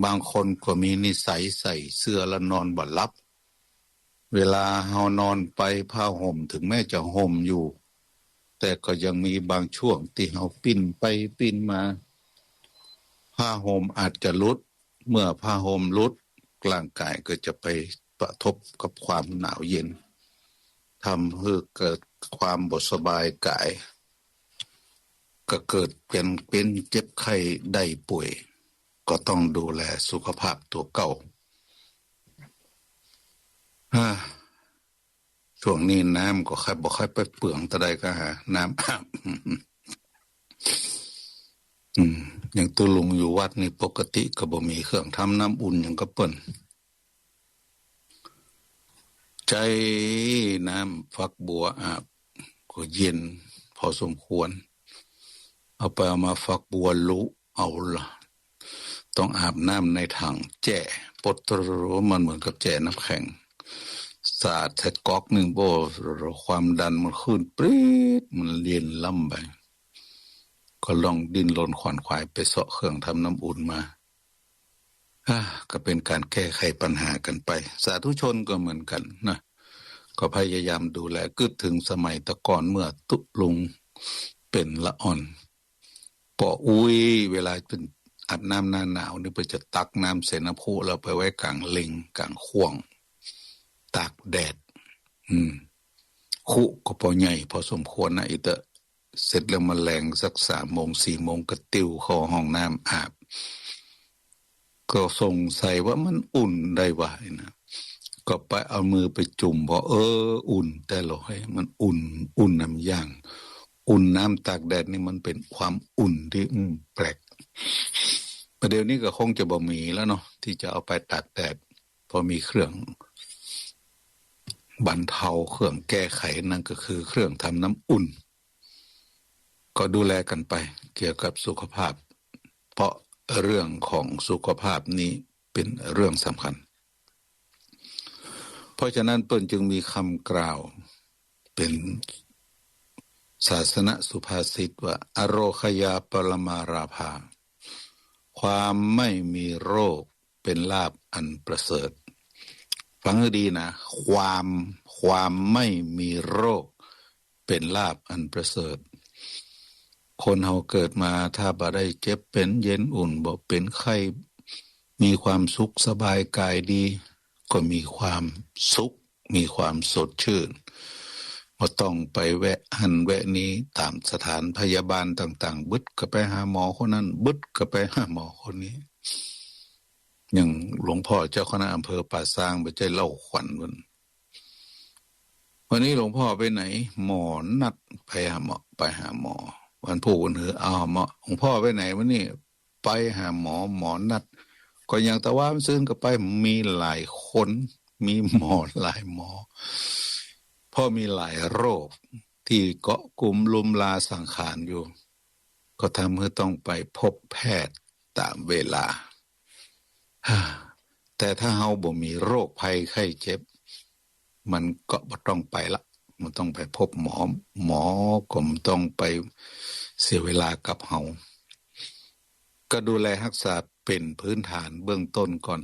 บางคนก็มีนิสัยใส่เสื้อแล้วนอนบ่หลับเวลาเฮานอนไปผ้าห่มถึงแม้จะห่มอยู่แต่ก็ยังมีบางช่วงที่เฮาปิ้นไปปิ้นมาผ้าห่มอาจจะหลุดเมื่อผ้าห่มหลุดร่างกายก็จะไปกระทบกับความหนาวเย็นทำให้เกิดความบ่สบายกายก็เกิดเป็นเจ็บไข้ได้ป่วยก็ต้องดูแลสุขภาพตัวเก่าช่วงนี้น้ำก็ค่อยบ่ค่อยไปเปลืองแต่ใดก็หาน้ำอาบอย่างตัวลุงอยู่วัดนี่ปกติก็บ่มีเครื่องทำน้ำอุ่นอย่างก็เปิ้นใจน้ำฟักบัวอาบก็เย็นพอสมควรเอาไปเอามาฟักบัวลุเอาล่ะต้องอาบน้ำในถังแจ่ปดตรมันเหมือนกับแจ่น้ำแข็งสาดใส่ก๊อกหนึ่งโบความดันมันขึ้นปรี๊ดมันเย็นล่ำไปก็ลองดิ้นรนขวนขวายไปเสาะเครื่องทำน้ำอุ่นมาก็เป็นการแก้ไขปัญหากันไปสาธุชนก็เหมือนกันนะก็พยายามดูแลกึดถึงสมัยตะก่อนเมื่อตุลุงเป็นละอ่อนปออุ้ยเวลาเป็นอาบน้ำหน้าหนาวนี่เพื่อจะตักน้ำเสนาพุเราไปไว้กลางเล็งกลางข่วงตากแดดคุก็พอใหญ่พอสมควรนะอีเตอะเสร็จแล้วมาแรงสัก3 โมง 4 โมงก็ติ้วเข้าห้องน้ำอาบก็สงสัยว่ามันอุ่นได้วะนะก็ไปเอามือไปจุ่มพออุ่นแต่เราให้มันอุ่นน้ำย่างอุ่นน้ำตากแดดนี่มันเป็นความอุ่นที่แปลกประเดี๋ยวนี้ก็คงจะบ่มีแล้วเนาะที่จะเอาไปตากแดดพอมีเครื่องบรรเทาเครื่องแก้ไขนั่นก็คือเครื่องทำน้ำอุ่นก็ดูแลกันไปเกี่ยวกับสุขภาพเพราะเรื่องของสุขภาพนี้เป็นเรื่องสำคัญเพราะฉะนั้นเปิ้นจึงมีคำกล่าวเป็นศาสนสุภาษิตว่าอโรคยาปรมาราภาความไม่มีโรคเป็นลาภอันประเสริฐฟังให้ดีนะความไม่มีโรคเป็นลาภอันประเสริฐคนเฮาเกิดมาถ้าบ่ได้เจ็บเป็นเย็นอุ่นบ่เป็นไข้มีความสุขสบายกายดีก็มีความสุขมีความสดชื่นบ่ต้องไปแวะหันแวะนี้ตามสถานพยาบาลต่างๆบึดก็ไปหาหมอคนนั้นบึดก็ไปหาหมอคนนี้อย่างหลวงพ่อเจ้าคณะอำเภอป่าซางไปใจเล่าขวัญวันนี้หลวงพ่อไปไหนหมอนัดไปหาหมอวันผู้วันหือหมอหลวงพ่อไปไหนวันนี้ไปหาหมอนัดก็อย่างแต่ว่าซึ่งก็ไปมีหลายคนมีหมอหลายหมอเพราะมีหลายโรคที่เกาะกลุ่มลุมลาสังขารอยู่ก็ทำให้ต้องไปพบแพทย์ตามเวลาแต่ถ้าเฮาบ่มีโรคภัยไข้เจ็บมันก็บ่ต้องไปละมันต้องไปพบหมอก็ต้องไปเสียเวลากับเฮาก็ดูแลรักษาเป็นพื้นฐานเบื้องต้นก่อน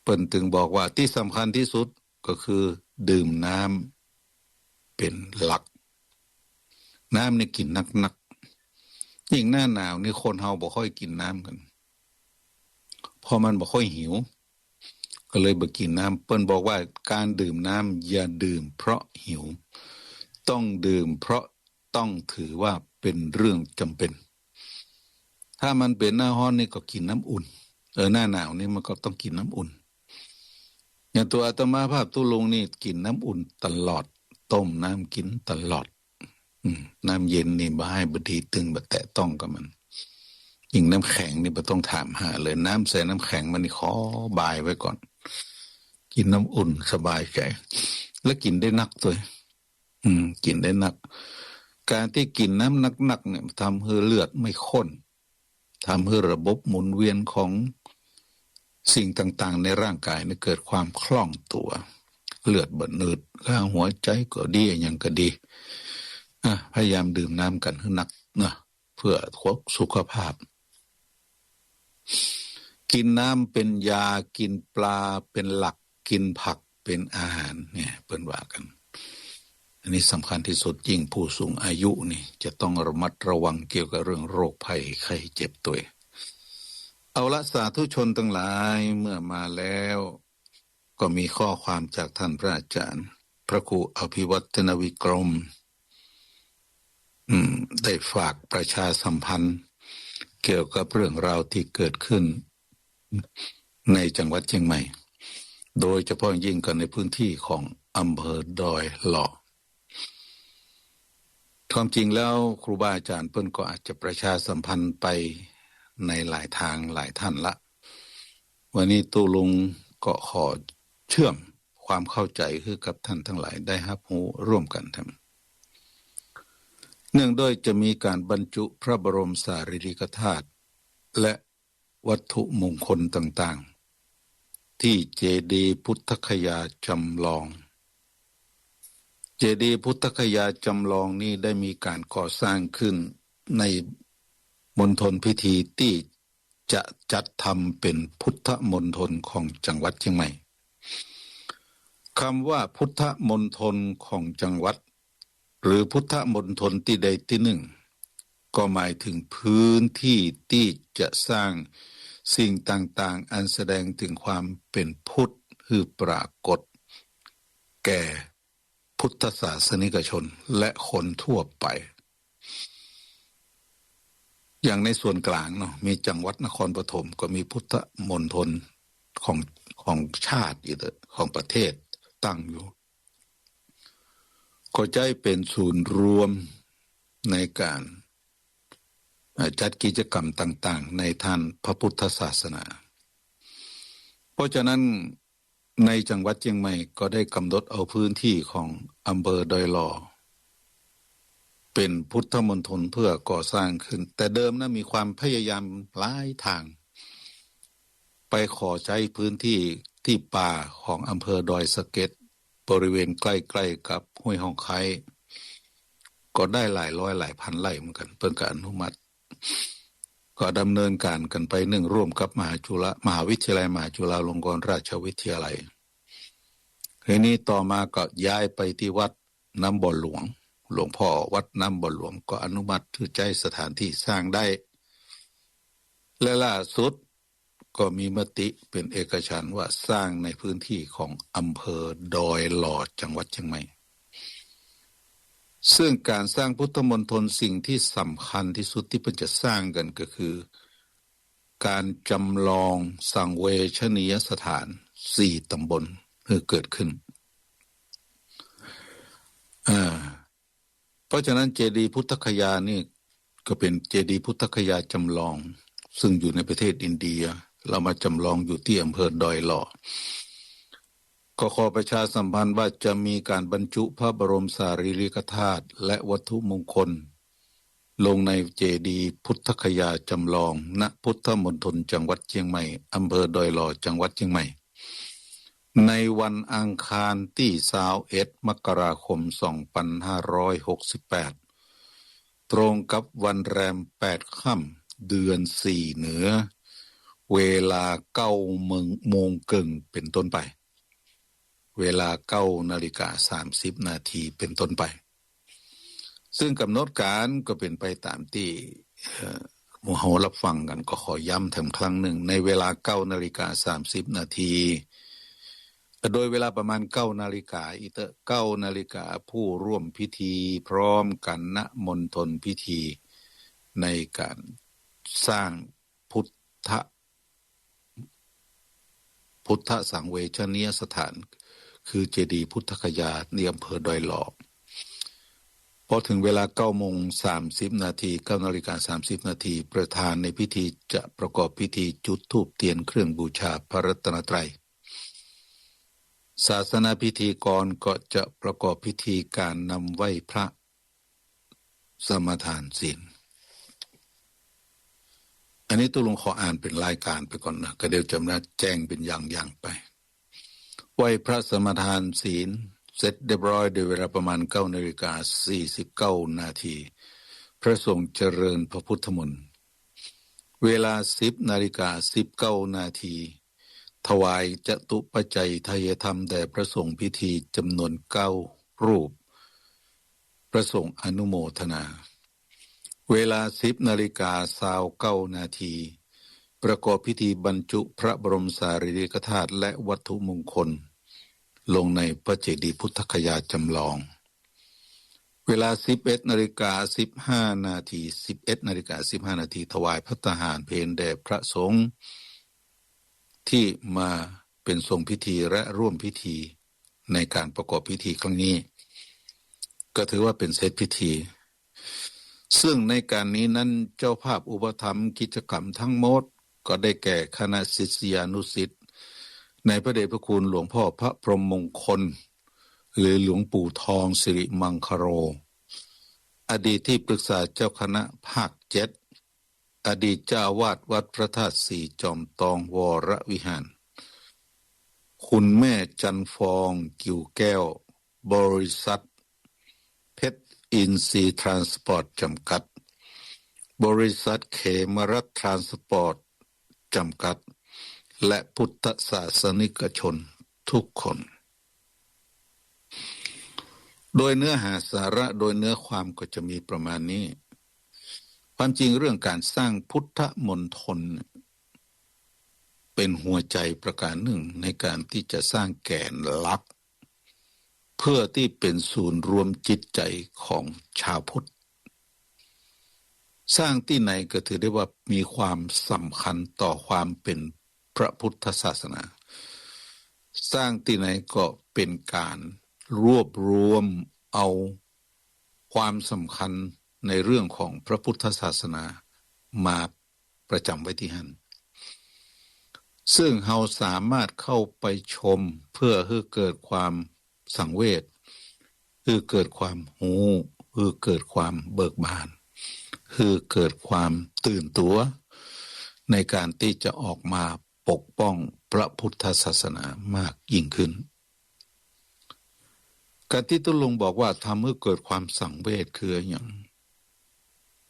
เปิ้นถึงบอกว่าที่สำคัญที่สุดก็คือดื่มน้ำเป็นหลักน้ำนี่กินนักๆยิ่งหน้าหนาวนี่คนเฮาบ่ค่อยกินน้ำกันพอมันบ่ค่อยหิวก็เลยบ่กินน้ำเปิ้นบอกว่าการดื่มน้ำอย่าดื่มเพราะหิวต้องดื่มเพราะต้องถือว่าเป็นเรื่องจำเป็นถ้ามันเป็นหน้าร้อนนี่ก็กินน้ำอุ่นหน้าหนาวนี่มันก็ต้องกินน้ำอุ่นอย่างตัวอาตมาภาพตุลงนี่กินน้ำอุ่นตลอดต้มน้ำกินตลอดน้ำเย็นนี่บ่ให้บ่ดีตึงบ่แตะต้องกับมันยิ่งน้ำแข็งนี่บ่ต้องถามหาเลยน้ำใส่น้ำแข็งมันนี่ขอบายไว้ก่อนกินน้ำอุ่นสบายใจแล้วกินได้นักตัวกินได้นักการที่กินน้ำนักๆเนี่ยทำให้เลือดไม่ข้นทำให้ระบบหมุนเวียนของสิ่งต่างๆในร่างกายเนี่ยเกิดความคล่องตัวเลือดบ่หนืดข้างหัวใจก็ดีอย่างก็ดีพยายามดื่มน้ำกันให้หนักนะเพื่อสุขภาพ กินน้ำเป็นยากินปลาเป็นหลักกินผักเป็นอาหารเนี่ยเปิ้นว่ากันอันนี้สำคัญที่สุดยิ่งผู้สูงอายุนี่จะต้องระมัดระวังเกี่ยวกับเรื่องโรคภัยไข้เจ็บตัวเอาละสาธุชนทั้งหลายเมื่อมาแล้วก็มีข้อความจากท่านพระอาจารย์พระครูอภิวัฒนวิกรมได้ฝากประชาสัมพันธ์เกี่ยวกับเรื่องราวที่เกิดขึ้นในจังหวัดเชียงใหม่โดยเฉพาะยิ่งกันในพื้นที่ของอำเภอดอยหล่อความจริงแล้วครูบาอาจารย์เพิ่นก็อาจจะประชาสัมพันธ์ไปในหลายทางหลายท่านละวันนี้ตู่ลุงก็ขอเชื่อมความเข้าใจคือกับท่านทั้งหลายได้รับรู้ร่วมกันทั้งเนื่องด้วยจะมีการบรรจุพระบรมสารีริกธาตุและวัตถุมงคลต่างๆที่เจดีย์พุทธคยาจำลองเจดีย์พุทธคยาจำลองนี้ได้มีการก่อสร้างขึ้นในมณฑลพิธีที่จะจัดทำเป็นพุทธมณฑลของจังหวัดเชียงใหม่คำว่าพุทธมณฑลของจังหวัดหรือพุทธมณฑลที่ใดที่หนึ่งก็หมายถึงพื้นที่ที่จะสร้างสิ่งต่างๆอันแสดงถึงความเป็นพุทธคือปรากฏแก่พุทธศาสนิกชนและคนทั่วไปอย่างในส่วนกลางเนาะมีจังหวัดนครปฐมก็มีพุทธมณฑลของชาติอยู่ของประเทศตั้งอยู่ก็จะเป็นศูนย์รวมในการจัดกิจกรรมต่างๆในทางพระพุทธศาสนาเพราะฉะนั้นในจังหวัดเชียงใหม่ก็ได้กำหนดเอาพื้นที่ของอำเภอดอยหล่อเป็นพุทธมณฑลเพื่อก่อสร้างขึ้นแต่เดิมนะมีความพยายามหลายทางไปขอใช้พื้นที่ที่ป่าของอำเภอดอยสะเก็ดบริเวณใกล้ๆกับห้วยหองไคก็ได้หลายร้อยหลายพันไร่เหมือนกันเพิ่นก็อนุมัติก็ดำเนินการกันไปหนึ่งร่วมกับมหาวิทยาลัยมหาจุฬาลงกรณราชวิทยาลัยทีนี้ต่อมาก็ย้ายไปที่วัดน้ำบ่อหลวงหลวงพ่อวัดน้ำบ่อหลวงก็อนุมัติถือใจสถานที่สร้างได้และล่าสุดก็มีมติเป็นเอกฉันท์ว่าสร้างในพื้นที่ของอำเภอดอยหล่อจังหวัดเชียงใหม่ซึ่งการสร้างพุทธมณฑลสิ่งที่สำคัญที่สุดที่เพิ่นจะสร้างกันก็คือการจำลองสังเวชนียสถาน4ตำบลที่เกิดขึ้นเพราะฉะนั้นเจดีย์พุทธคยานี่ก็เป็นเจดีย์พุทธคยาจำลองซึ่งอยู่ในประเทศอินเดียเรามาจำลองอยู่ที่อำเภอดอยหล่อก็ขอประชาสัมพันธ์ว่าจะมีการบรรจุพระบรมสารีริกธาตุและวัตถุมงคลลงในเจดีย์พุทธคยาจำลองณพุทธมณฑลจังหวัดเชียงใหม่อำเภอดอยหล่อจังหวัดเชียงใหม่ในวันอังคารที่21 มกราคม 2568ตรงกับวันแรม8 ค่ำเดือน4เหนือเวลา9 โมงครึ่งเป็นต้นไปเวลา9:30 นาทีเป็นต้นไปซึ่งกำหนดการก็เป็นไปตามที่หมู่เฮารับฟังกันก็ขอย้ำถึงครั้งหนึ่งในเวลา9:30 นาทีโดยเวลาประมาณ9 นาฬิกา9 นาฬิกาผู้ร่วมพิธีพร้อมกันณมณฑลพิธีในการสร้างพุทธสังเวชนียสถานคือเจดีย์พุทธคยาในอำเภอดอยหล่อพอถึงเวลา9:30 นาที9:30 นาทีประธานในพิธีจะประกอบพิธีจุดธูปเทียนเครื่องบูชาพระรัตนตรัยศาสนาพิธีกรก็จะประกอบพิธีการนำไหว้พระสมทานศีลอันนี้ตุลงขออ่านเป็นรายการไปก่อนนะก็เดี๋ยวจำนัดแจ้งเป็นอย่างไปไหว้พระสมทานศีลเสร็จเรียบร้อยโดยเวลาประมาณ9:49 นาทีพระสงฆ์เจริญพระพุทธมนต์ เวลา10:19 นาทีถวายจตุปัจจัยทายธรรมแด่พระสงฆ์พิธีจำนวน9 รูปพระสงฆ์อนุโมทนาเวลา10:29 นาทีประกอบพิธีบรรจุพระบรมสารีริกธาตุและวัตถุมงคลลงในพระเจดีย์พุทธคยาจำลองเวลา11:15 นาที11:15 นาทีถวายภัตตาหารเพลแด่พระสงฆ์ที่มาเป็นทรงพิธีและร่วมพิธีในการประกอบพิธีครั้งนี้ก็ถือว่าเป็นเสร็จพิธีซึ่งในการนี้นั้นเจ้าภาพอุปถัมภ์กิจกรรมทั้งหมดก็ได้แก่คณะศิษยานุศิษย์ในพระเดชพระคุณหลวงพ่อพระพรหมมงคลหรือหลวงปู่ทองสิริมังคโรอดีตที่ปรึกษาเจ้าคณะภาค7อดีตเจ้าอาวาสวัดพระธาตุสีจอมตองวรวิหารคุณแม่จันฟองกิ่วแก้วบริษัทเพชรอินทรีย์ทรานสปอร์ตจำกัดบริษัทเขมรัฐทรานสปอร์ตจำกัดและพุทธศาสนิกชนทุกคนโดยเนื้อหาสาระโดยเนื้อความก็จะมีประมาณนี้ความจริงเรื่องการสร้างพุทธมณฑลเป็นหัวใจประการหนึ่งในการที่จะสร้างแกนหลักเพื่อที่เป็นศูนย์รวมจิตใจของชาวพุทธสร้างที่ไหนก็ถือได้ว่ามีความสำคัญต่อความเป็นพระพุทธศาสนาสร้างที่ไหนก็เป็นการรวบรวมเอาความสำคัญในเรื่องของพระพุทธศาสนามาประจำไว้ที่นั่นซึ่งเราสามารถเข้าไปชมเพื่อให้เกิดความสังเวชให้เกิดความหูให้เกิดความเบิกบานให้เกิดความตื่นตัวในการที่จะออกมาปกป้องพระพุทธศาสนามากยิ่งขึ้นการที่ตุลงบอกว่าทำให้เกิดความสังเวชคืออย่าง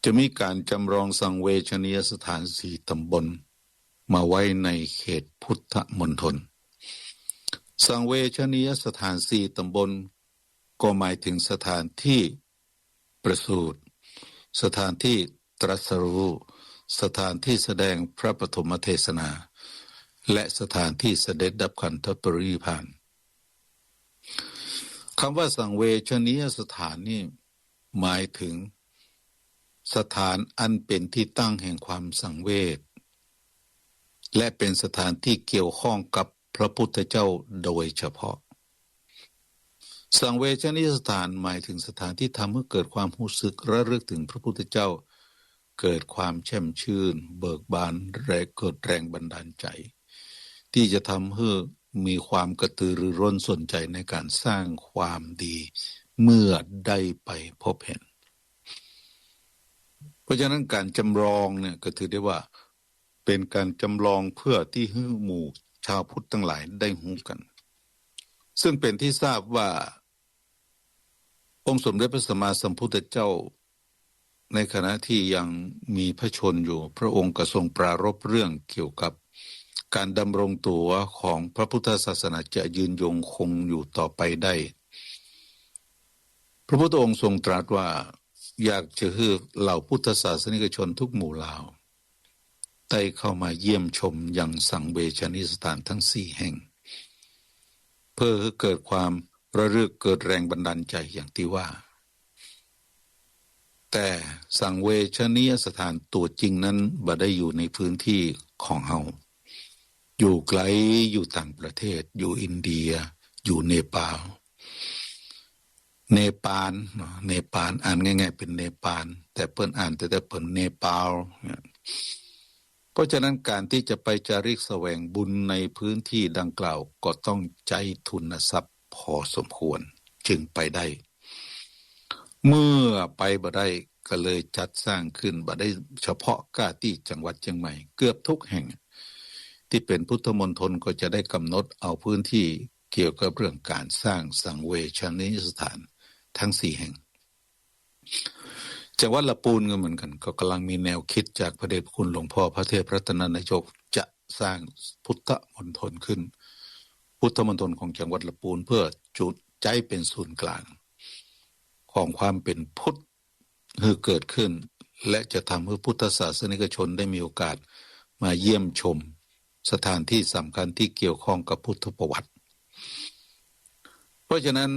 จะมีการจำลองสังเวชนียสถาน4 ตำบลมาไว้ในเขตพุทธมณฑลสังเวชนียสถาน4 ตำบลก็หมายถึงสถานที่ประสูติสถานที่ตรัสรู้สถานที่แสดงพระปฐมเทศนาและสถานที่เสด็จดับขันธปรินิพพานคำว่าสังเวชนียสถานนี่หมายถึงสถานอันเป็นที่ตั้งแห่งความสังเวชและเป็นสถานที่เกี่ยวข้องกับพระพุทธเจ้าโดยเฉพาะสังเวชนียสถานหมายถึงสถานที่ทำให้เกิดความรู้สึกระลึกถึงพระพุทธเจ้าเกิดความแช่มชื่นเบิกบานและเกิดแรงบันดาลใจที่จะทำให้มีความกระตือรือร้นสนใจในการสร้างความดีเมื่อได้ไปพบเห็นเพราะฉะนั้นการจำลองเนี่ยก็ถือได้ว่าเป็นการจำลองเพื่อที่ให้หมู่ชาวพุทธทั้งหลายได้รู้กันซึ่งเป็นที่ทราบว่าองค์สมเด็จพระสัมมาสัมพุทธเจ้าในขณะที่ยังมีพระชนอยู่พระองค์ก็ทรงปรารภเรื่องเกี่ยวกับการดำรงตัวของพระพุทธศาสนาจะยืนยงคงอยู่ต่อไปได้พระพุทธองค์ทรงตรัสว่าอยากจะให้เหล่าพุทธศาสนิกชนทุกหมู่เหล่าได้เข้ามาเยี่ยมชมยังสังเวชนียสถานทั้ง4 แห่งเพื่อให้เกิดความระลึกเกิดแรงบันดาลใจอย่างที่ว่าแต่สังเวชนียสถานตัวจริงนั้นบ่ได้อยู่ในพื้นที่ของเฮาอยู่ไกลอยู่ต่างประเทศอยู่อินเดียอยู่เนปาลอ่านง่ายๆเป็นเนปาลแต่เปิ้นอ่านแต่เปิ้นเนปาลเพราะฉะนั้นการที่จะไปจาริกแสวงบุญในพื้นที่ดังกล่าวก็ต้องใจทุนทรัพย์พอสมควรจึงไปได้เมื่อไปบ่ได้ก็เลยจัดสร้างขึ้นบ่ได้เฉพาะกาที่จังหวัดเชียงใหม่เกือบทุกแห่งที่เป็นพุทธมณฑลก็จะได้กำหนดเอาพื้นที่เกี่ยวกับเรื่องการสร้างสังเวชนียสถานทั้ง4 แห่ง จังหวัดละปูนก็เหมือนกันก็กำลังมีแนวคิดจากพระเดชพระคุณหลวงพ่อพระเทพรัตนนายกจะสร้างพุทธมณฑลขึ้นพุทธมณฑลของจังหวัดละปูนเพื่อจุดใจเป็นศูนย์กลางของความเป็นพุทธให้เกิดขึ้นและจะทำให้พุทธศาสนิกชนได้มีโอกาสมาเยี่ยมชมสถานที่สำคัญที่เกี่ยวข้องกับพุทธประวัติเพราะฉะนั้น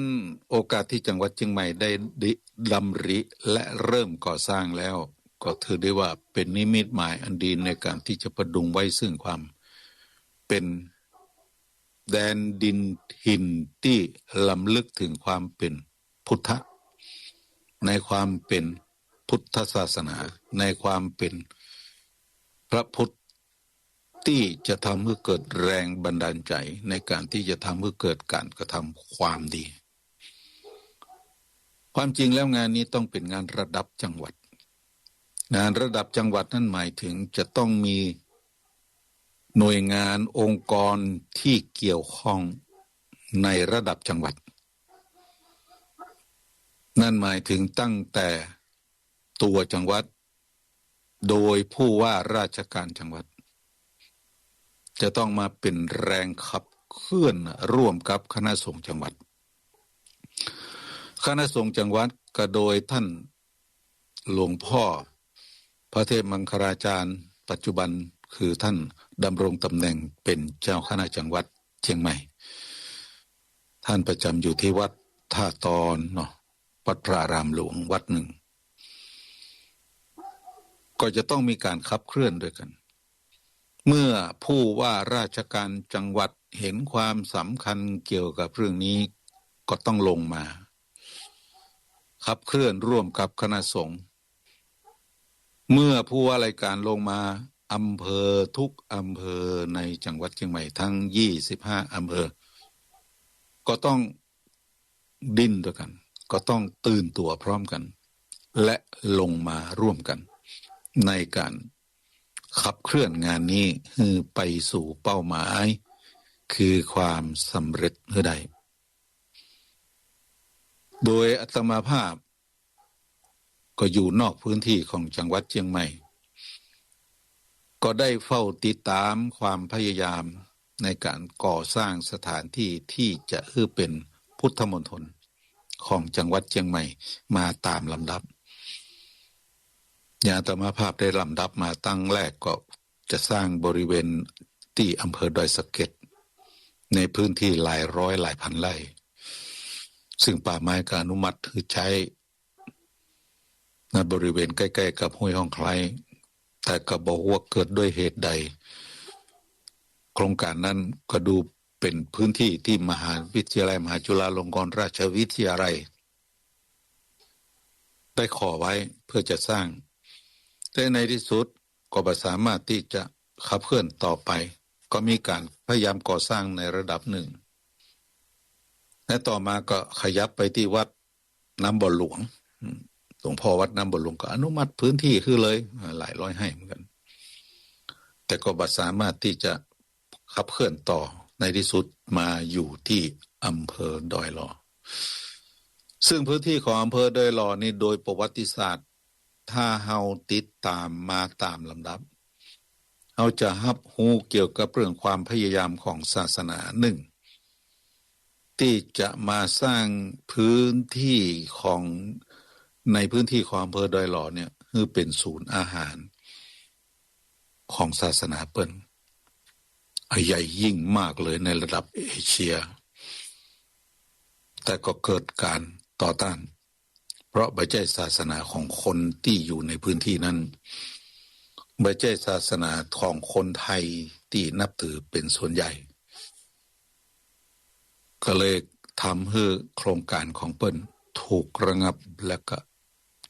โอกาสที่จังหวัดเชียงใหม่ได้ดำริและเริ่มก่อสร้างแล้วก็ถือได้ว่าเป็นนิมิตหมายอันดีในการที่จะประดุงไว้ซึ่งความเป็นแดนดินถิ่นที่ล้ำลึกถึงความเป็นพุทธะในความเป็นพุทธศาสนาในความเป็นพระพุทธที่จะทำให้เกิดแรงบันดาลใจในการที่จะทำให้เกิดการกระทำความดีความจริงแล้วงานนี้ต้องเป็นงานระดับจังหวัดงานระดับจังหวัดนั่นหมายถึงจะต้องมีหน่วยงานองค์กรที่เกี่ยวข้องในระดับจังหวัดนั่นหมายถึงตั้งแต่ตัวจังหวัดโดยผู้ว่าราชการจังหวัดจะต้องมาเป็นแรงขับเคลื่อนร่วมกับคณะสงฆ์จังหวัดคณะสงฆ์จังหวัดก็โดยท่านหลวงพ่อพระเทพมังคลาจารย์ปัจจุบันคือท่านดำรงตำแหน่งเป็นเจ้าคณะจังหวัดเชียงใหม่ท่านประจำอยู่ที่วัดท่าตอนเนาะวัดพระอารามหลวงวัดหนึ่งก็จะต้องมีการขับเคลื่อนด้วยกันเมื่อผู้ว่าราชการจังหวัดเห็นความสำคัญเกี่ยวกับเรื่องนี้ก็ต้องลงมาขับเคลื่อนร่วมกับคณะสงฆ์เมื่อผู้ว่าราชการลงมาอำเภอทุกอำเภอในจังหวัดเชียงใหม่ทั้ง25อำเภอก็ต้องดิ้นด้วยกันก็ต้องตื่นตัวพร้อมกันและลงมาร่วมกันในการขับเคลื่อนงานนี้ให้ไปสู่เป้าหมายคือความสำเร็จให้ได้โดยอาตมาภาพก็อยู่นอกพื้นที่ของจังหวัดเชียงใหม่ก็ได้เฝ้าติดตามความพยายามในการก่อสร้างสถานที่ที่จะเป็นพุทธมณฑลของจังหวัดเชียงใหม่มาตามลำดับอาตมาภาพได้ลำดับมาตั้งแรกก็จะสร้างบริเวณที่อำเภอดอยสะเก็ดในพื้นที่หลายร้อยหลายพันไร่ซึ่งป่าไม้ก็อนุมัติคือใช้ในบริเวณใกล้ๆกับห้วยห้องไคล้แต่ก็บอกว่าเกิดด้วยเหตุใดโครงการนั้นก็ดูเป็นพื้นที่ที่มหาวิทยาลัยมหาจุฬาลงกรณราชวิทยาลัยได้ขอไว้เพื่อจะสร้างแต่ในที่สุดก็ไม่สามารถที่จะขับเคลื่อนต่อไปก็มีการพยายามก่อสร้างในระดับหนึ่งและต่อมาก็ขยับไปที่วัดน้ำบ่อหลวงหลวงพ่อวัดน้ำบ่อหลวงก็อนุมัติพื้นที่คือเลยหลายร้อยให้เหมือนกันแต่ก็ไม่สามารถที่จะขับเคลื่อนต่อในที่สุดมาอยู่ที่อำเภอดอยหล่อซึ่งพื้นที่ของอำเภอดอยหล่อนี่โดยประวัติศาสตร์ถ้าเฮาติดตามมาตามลำดับเฮาจะรับรู้เกี่ยวกับเรื่องความพยายามของศาสนาหนึ่งที่จะมาสร้างพื้นที่ของในพื้นที่ของอำเภอดอยหล่อเนี่ยคือเป็นศูนย์อาหารของศาสนาเปิ้นใหญ่ยิ่งมากเลยในระดับเอเชียแต่ก็เกิดการต่อต้านเพราะไม่ใช่ศาสนาของคนที่อยู่ในพื้นที่นั้นไม่ใช่ศาสนาของคนไทยที่นับถือเป็นส่วนใหญ่ก็เลยทำให้โครงการของเปิ้นถูกระงับและก็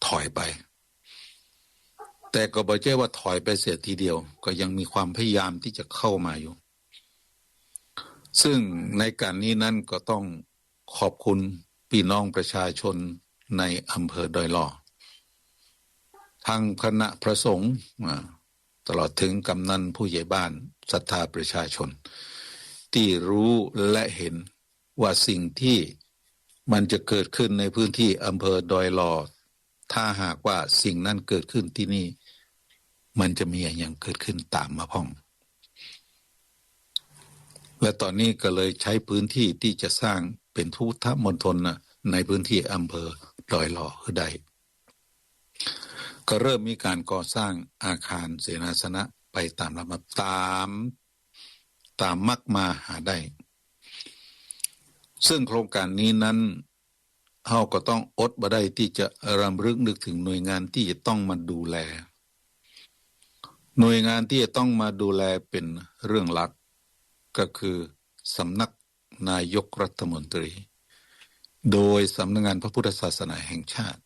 ถอยไปแต่ก็ไม่ใช่ว่าถอยไปเสียทีเดียวก็ยังมีความพยายามที่จะเข้ามาอยู่ซึ่งในการนี้นั้นก็ต้องขอบคุณพี่น้องประชาชนในอำเภอดอยหล่อทางคณะพระสงฆ์ตลอดถึงกำนันผู้ใหญ่บ้านศรัทธาประชาชนที่รู้และเห็นว่าสิ่งที่มันจะเกิดขึ้นในพื้นที่อำเภอดอยหล่อ ถ้าหากว่าสิ่งนั้นเกิดขึ้นที่นี่มันจะมีอย่างเกิดขึ้นตามมาพ้องและตอนนี้ก็เลยใช้พื้นที่ที่จะสร้างเป็นพุทธมณฑลในพื้นที่อำเภอดอยหล่อคือใดก็เริ่มมีการก่อสร้างอาคารเสนาสนะไปตามลำดับตามมักมาหาได้ซึ่งโครงการนี้นั้นเฮาก็ต้องอดบ่ได้ที่จะรำลึกนึกถึงหน่วยงานที่จะต้องมาดูแลหน่วยงานที่จะต้องมาดูแลเป็นเรื่องหลักก็คือสำนักนายกรัฐมนตรีโดยสำนักงานพระพุทธศาสนาแห่งชาติ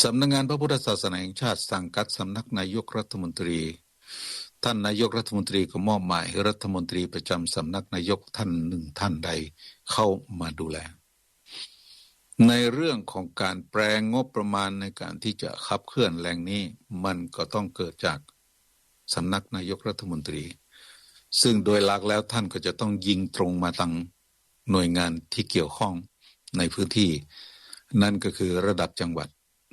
สำนักงานพระพุทธศาสนาแห่งชาติสังกัดสำนักนายกรัฐมนตรีท่านนายกรัฐมนตรีก็มอบหมายให้รัฐมนตรีประจำสำนักนายกท่านหนึ่งท่านใดเข้ามาดูแลในเรื่องของการแปลงงบประมาณในการที่จะขับเคลื่อนแหล่งนี้มันก็ต้องเกิดจากสำนักนายกรัฐมนตรีซึ่งโดยหลักแล้วท่านก็จะต้องยิงตรงมาตั้งหน่วยงานที่เกี่ยวข้องในพื้นที่นั่นก็คือระดับจังหวัด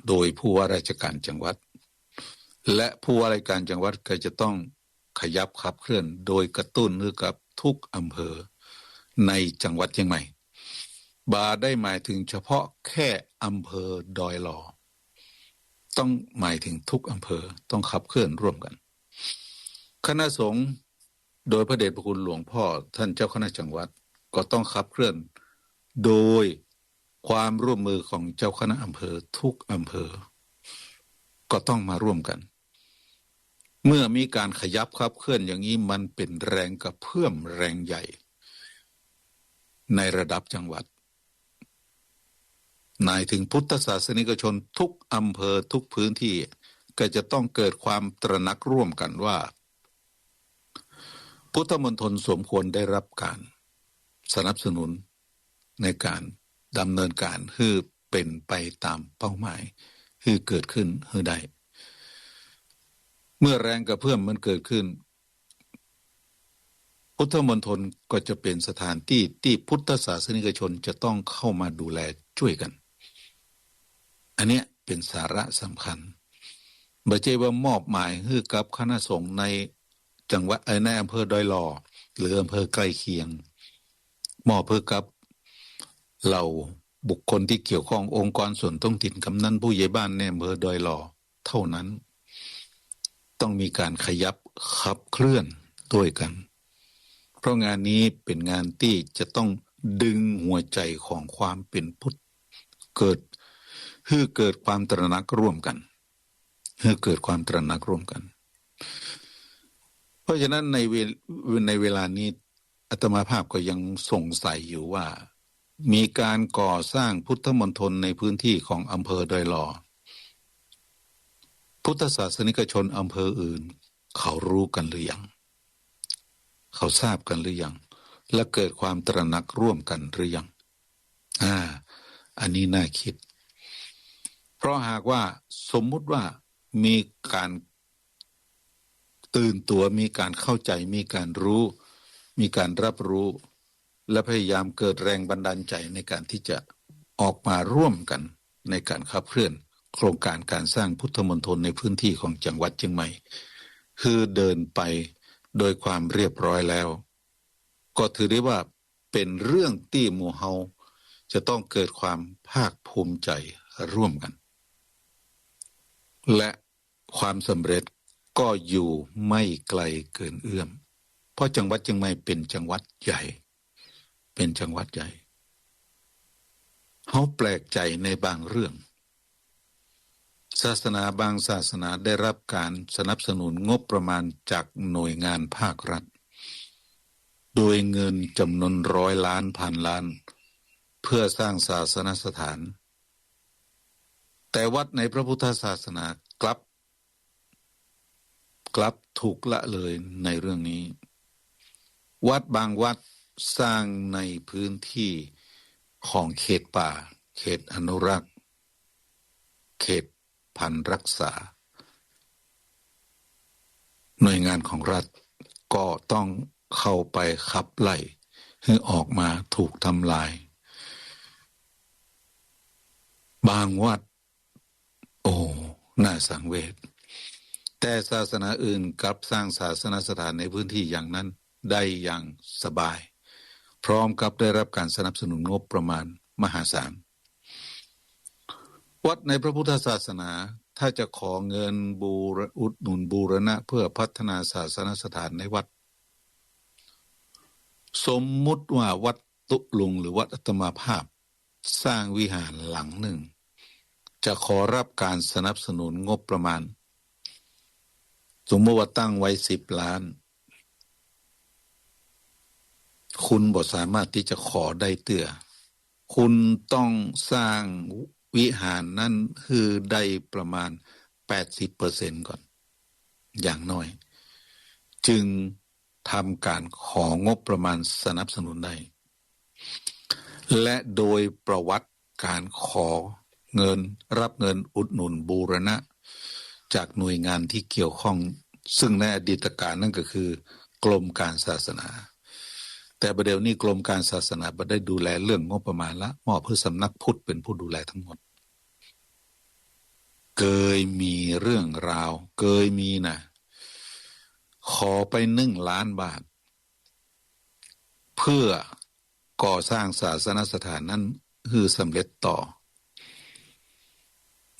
โดยผู้ว่าราชการจังหวัดและผู้ว่าราชการจังหวัดก็จะต้องขยับขับเคลื่อนโดยกระตุ้นหรือกับทุกอำเภอในจังหวัดเชียงใหม่บาได้หมายถึงเฉพาะแค่อำเภอดอยหล่อต้องหมายถึงทุกอำเภอต้องขับเคลื่อนร่วมกันคณะสงฆ์โดยพระเดชพระคุณหลวงพ่อท่านเจ้าคณะจังหวัดก็ต้องขับเคลื่อนโดยความร่วมมือของเจ้าคณะอำเภอทุกอำเภอก็ต้องมาร่วมกันเมื่อมีการขยับขับเคลื่อนอย่างนี้มันเป็นแรงกระเพื่อมแรงใหญ่ในระดับจังหวัดหมายถึงพุทธศาสนิกชนทุกอำเภอทุกพื้นที่ก็จะต้องเกิดความตระหนักร่วมกันว่าพุทธมณฑลสมควรได้รับการสนับสนุนในการดำเนินการให้เป็นไปตามเป้าหมายให้เกิดขึ้นให้ได้เมื่อแรงกระเพื่อมมันเกิดขึ้นพุทธมณฑลก็จะเป็นสถานที่ที่พุทธศาสนิกชนจะต้องเข้ามาดูแลช่วยกันอันเนี้ยเป็นสาระสำคัญบ่ใช่ว่ามอบหมายให้กับคณะสงฆ์ในจังหวัดในอำเภอดอยหล่อหรืออำเภอใกล้เคียงมอบเพื่อกับเหล่าบุคคลที่เกี่ยวข้ององค์กรส่วนท้องถิ่นกำนันผู้ใหญ่บ้านในอำเภอดอยหล่อเท่านั้นต้องมีการขยับขับเคลื่อนด้วยกันเพราะงานนี้เป็นงานที่จะต้องดึงหัวใจของความเป็นพุทธเกิดความตระหนักร่วมกันเกิดความตระหนักร่วมกันเพราะฉะนั้นในเวลานี้อาตมาภาพก็ยังสงสัยอยู่ว่ามีการก่อสร้างพุทธมณฑลในพื้นที่ของอำเภอดอยหล่อพุทธศาสนิกชนอำเภออื่นเขารู้กันหรือยังเขาทราบกันหรือยังและเกิดความตระหนักร่วมกันหรือยังอันนี้น่าคิดเพราะหากว่าสมมุติว่ามีการตื่นตัวมีการเข้าใจมีการรู้มีการรับรู้และพยายามเกิดแรงบันดาลใจในการที่จะออกมาร่วมกันในการขับเคลื่อนโครงการการสร้างพุทธมณฑลในพื้นที่ของจังหวัดเชียงใหม่คือเดินไปโดยความเรียบร้อยแล้วก็ถือได้ว่าเป็นเรื่องที่หมู่เฮาจะต้องเกิดความภาคภูมิใจร่วมกันและความสำเร็จก็อยู่ไม่ไกลเกินเอื้อมเพราะจังหวัดเชียงใหม่เป็นจังหวัดใหญ่เป็นจังหวัดใหญ่เขาแปลกใจในบางเรื่องศาสนาบางศาสนาได้รับการสนับสนุนงบประมาณจากหน่วยงานภาครัฐโดยเงินจำนวน100 ล้านพันล้านเพื่อสร้างศาสนสถานแต่วัดในพระพุทธศาสนากลับถูกละเลยในเรื่องนี้วัดบางวัดสร้างในพื้นที่ของเขตป่าเขตอนุรักษ์เขตพันธุ์รักษาหน่วยงานของรัฐก็ต้องเข้าไปขับไล่ให้ออกมาถูกทำลายบางวัด โอ้น่าสังเวชแต่ศาสนาอื่นกลับสร้างศาสนสถานในพื้นที่อย่างนั้นได้อย่างสบายพร้อมกับได้รับการสนับสนุนงบประมาณมหาศาลวัดในพระพุทธศาสนาถ้าจะขอเงินอุดหนุนบูรณะเพื่อพัฒนาศาสนสถานในวัดสมมุติว่าวัดตุลุงหรือวัดอัตมาภาพสร้างวิหารหลังหนึ่งจะขอรับการสนับสนุนงบประมาณสมมติว่าตั้งไว้10 ล้านคุณบ่สามารถที่จะขอได้เตื้อคุณต้องสร้างวิหารนั้นคือได้ประมาณ 80% ก่อนอย่างน้อยจึงทำการของบประมาณสนับสนุนได้และโดยประวัติการขอเงินรับเงินอุดหนุนบูรณะจากหน่วยงานที่เกี่ยวข้องซึ่งในอดีตการนั่นก็คือกรมการศาสนาแต่ประเดี๋ยวนี้กรมการศาสนาบ่ได้ดูแลเรื่องงบประมาณละมอบให้สำนักพุทธเป็นผู้ดูแลทั้งหมดเคยมีเรื่องราวเคยมีนะขอไป1 ล้านบาทเพื่อก่อสร้างศาสนสถานนั้นคือสำเร็จต่อ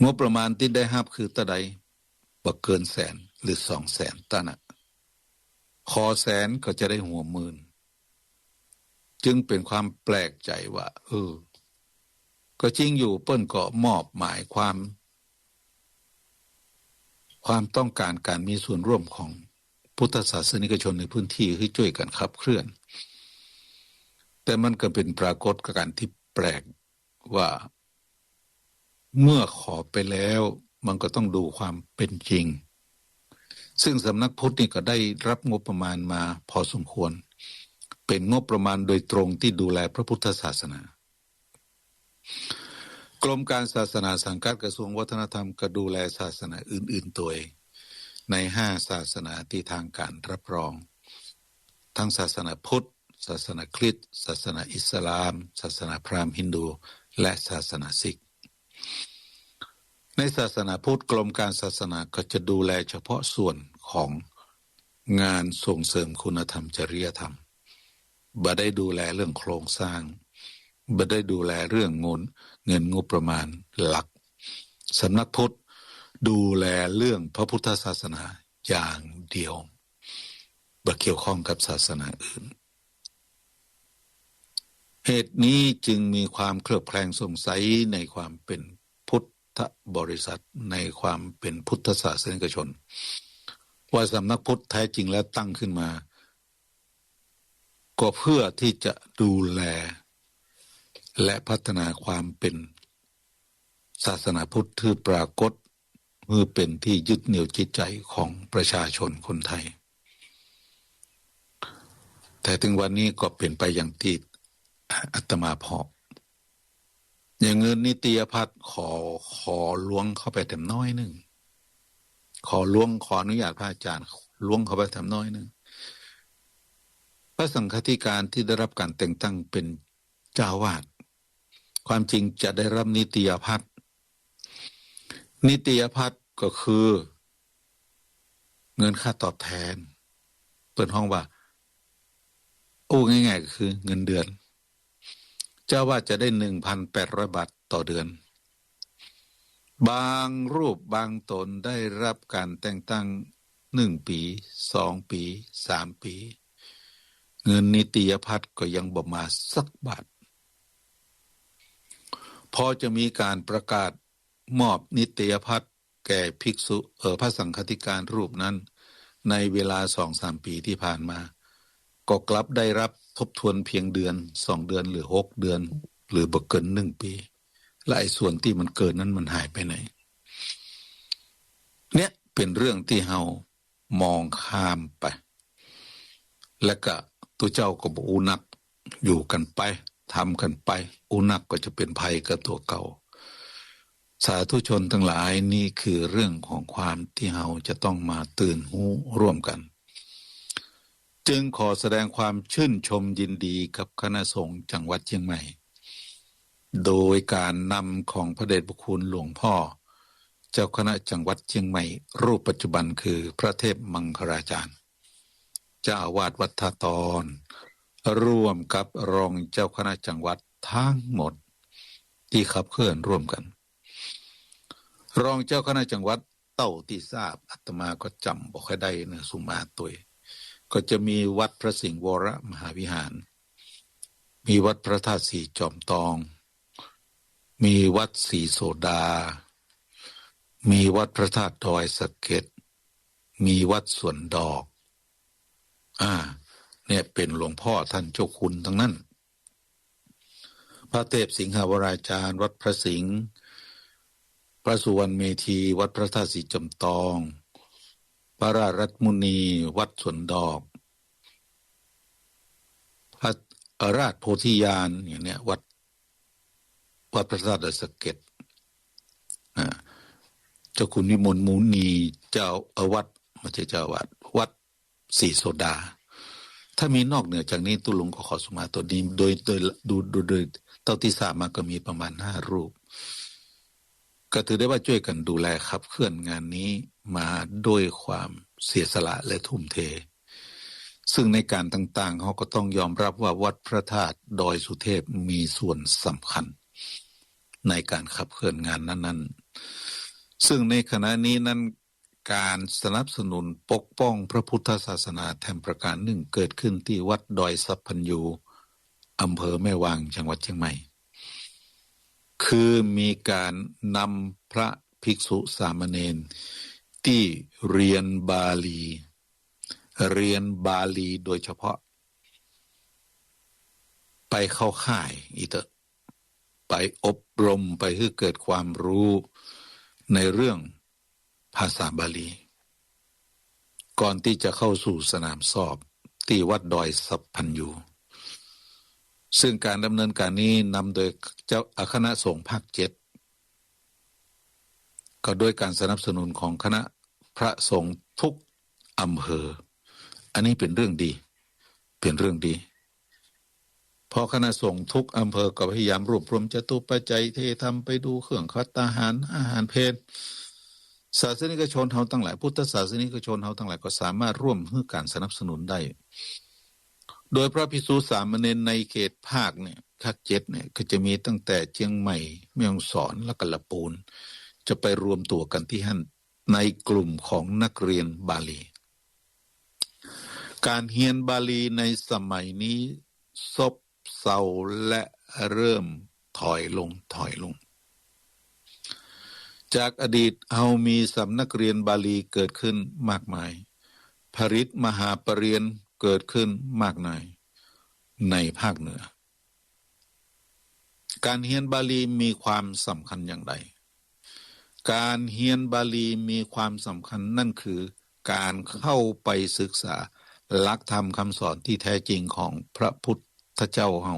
งบประมาณที่ได้รับคือตะใดบ่เกิน100,000หรือ200,000ตะนะขอ100,000ก็จะได้หัวหมื่นจึงเป็นความแปลกใจว่าก็จริงอยู่เปิ้นก็มอบหมายความต้องการการมีส่วนร่วมของพุทธศาสนิกชนในพื้นที่ให้ช่วยกันขับเคลื่อนแต่มันก็เป็นปรากฏการณ์ที่แปลกว่าเมื่อขอไปแล้วมันก็ต้องดูความเป็นจริงซึ่งสำนักพุทธนี่ก็ได้รับงบประมาณมาพอสมควรเป็นงบประมาณโดยตรงที่ดูแลพระพุทธศาสนากรมการศาสนาสังกัดกระทรวงวัฒนธรรมก็ดูแลศาสนาอื่นๆตัวเองใน5ศาสนาที่ทางการรับรองทั้งศาสนาพุทธศาสนาคริสต์ศาสนาอิสลามศาสนาพราหมณ์ฮินดูและศาสนาซิกในศาสนาพุทธกรมการศาสนาก็จะดูแลเฉพาะส่วนของงานส่งเสริมคุณธรรมจริยธรรมบ่ได้ดูแลเรื่องโครงสร้างบ่ได้ดูแลเรื่องเงินงบประมาณหลักสำนักพุทธดูแลเรื่องพระพุทธศาสนาอย่างเดียวบ่เกี่ยวข้องกับศาสนาอื่นเหตุนี้จึงมีความเคลือบแคลงสงสัยในความเป็นพุทธบริษัทในความเป็นพุทธศาสนิกชนว่าสำนักพุทธแท้จริงแล้วตั้งขึ้นมาก็เพื่อที่จะดูแลและพัฒนาความเป็นศาสนาพุทธที่ปรากฏเมื่อเป็นที่ยึดเหนี่ยวจิตใจของประชาชนคนไทยแต่ถึงวันนี้ก็เป็นไปอย่างที่อาตมาพออย่างเงินนิตยพัฒน์ขอล้วงเข้าไปแต่น้อยนึงขออนุญาตพระอาจารย์ล้วงเข้าไปแต่น้อยนึงพระสังฆาธิการที่ได้รับการแต่งตั้งเป็นเจ้าวาดความจริงจะได้รับนิตยพัฒน์ก็คือเงินค่าตอบแทนเปิดห้องว่าง่ายๆก็คือเงินเดือนเจ้าวาดจะได้ 1,800 บาทต่อเดือนบางรูปบางตนได้รับการแต่งตั้ง1 ปี2 ปี3 ปีเงินนิตยพัฒน์ก็ยังบ่มาสักบาทพอจะมีการประกาศมอบนิตยพัฒน์แก่ภิกษุพระสังฆาธิการรูปนั้นในเวลา 2-3 ปีที่ผ่านมาก็กลับได้รับทบทวนเพียงเดือน2 เดือนหรือ6 เดือนหรือบ่เกิน1 ปีและไอ้ส่วนที่มันเกินนั้นมันหายไปไหนเนี่ยเป็นเรื่องที่เฮามองข้ามไปและก็ตัวเจ้าก็บ่อุนักอยู่กันไปทำกันไปอุนักก็จะเป็นภัยกับตัวเก่าสาธุชนทั้งหลายนี่คือเรื่องของความที่เฮาจะต้องมาตื่นหูร่วมกันจึงขอแสดงความชื่นชมยินดีกับคณะสงฆ์จังหวัดเชียงใหม่โดยการนำของพระเดชพระคุณหลวงพ่อ เจ้าคณะจังหวัดเชียงใหม่รูปปัจจุบันคือพระเทพมังคลาจารย์เจ้าอาวาสวัดท่าตอนร่วมกับรองเจ้าคณะจังหวัดทั้งหมดที่ขับเคลื่อนร่วมกันรองเจ้าคณะจังหวัดเต้าที่ทราบอาตมาก็จำบอกให้ได้นะสุมาตุยก็จะมีวัดพระสิงห์วรมหาวิหารมีวัดพระธาตุสีจอมตองมีวัดสีโสดามีวัดพระธาตุดอยสะเก็ดมีวัดสวนดอกเนี่ยเป็นหลวงพ่อท่านเจ้าคุณทั้งนั้นพระเทพสิงหาวราจารย์วัดพระสิงห์พระสุวรรณเมธีวัดพระธาตุสีจอมตองพระราชรัตมุนีวัดสวนดอกพระราชโพธิญาณอย่างเนี้ยวัดพระธาตุดอยสะเก็ดเจ้าคุณวิมลมุนีเจ้าอาวัดไม่ใช่เจ้าอาวัดวัดสีโสดาถ้ามีนอกเหนือจากนี้ตุลุงก็ขอสมาตัวนี้โดยเท่าที่ทราบมาก็มีประมาณ5 รูปก็ถือได้ว่าช่วยกันดูแลขับเคลื่อนงานนี้มาด้วยความเสียสละและทุ่มเทซึ่งในการต่างๆเขาก็ต้องยอมรับว่าวัดพระธาตุดอยสุเทพมีส่วนสำคัญในการขับเคลื่อนงานนั้นๆซึ่งในขณะนี้นั้นการสนับสนุนปกป้องพระพุทธศาสนาแถมประการหนึ่งเกิดขึ้นที่วัดดอยสัพพัญญูอำเภอแม่วางจังหวัดเชียงใหม่คือมีการนำพระภิกษุสามเณรที่เรียนบาลีโดยเฉพาะไปเข้าค่ายไปอบรมไปให้เกิดความรู้ในเรื่องภาษาบาลีก่อนที่จะเข้าสู่สนามสอบที่วัดดอยสัพพัญญูซึ่งการดำเนินการนี้นำโดยเจ้าคณะสงฆ์ภาค7ก็ด้วยการสนับสนุนของคณะพระสงฆ์ทุกอำเภออันนี้เป็นเรื่องดีเพราะคณะสงฆ์ทุกอำเภอก็พยายามรวบรวมจตุปัจจัยเทธรรมไปดูเครื่องคัดอาหารเพลศาสนิกชนเฮาทั้งหลายพุทธศาสนิกชนเฮาทั้งหลายก็สามารถร่วมให้การสนับสนุนได้โดยพระภิกษุสามเณรในเขตภาคเนี่ยภาค7เนี่ยก็จะมีตั้งแต่เชียงใหม่แม่ฮ่องสอนและก็ลำพูนจะไปรวมตัวกันที่หั่นในกลุ่มของนักเรียนบาลีการเรียนบาลีในสมัยนี้ซบเซาและเริ่มถอยลงจากอดีตเรามีสำนักเรียนบาลีเกิดขึ้นมากมายผลิตมหาปรริญญาเกิดขึ้นมากมายในภาคเหนือการเรียนบาลีมีความสำคัญอย่างไรการเรียนบาลีมีความสำคัญนั่นคือการเข้าไปศึกษาหลักธรรมคำสอนที่แท้จริงของพระพุทธเจ้าเฮา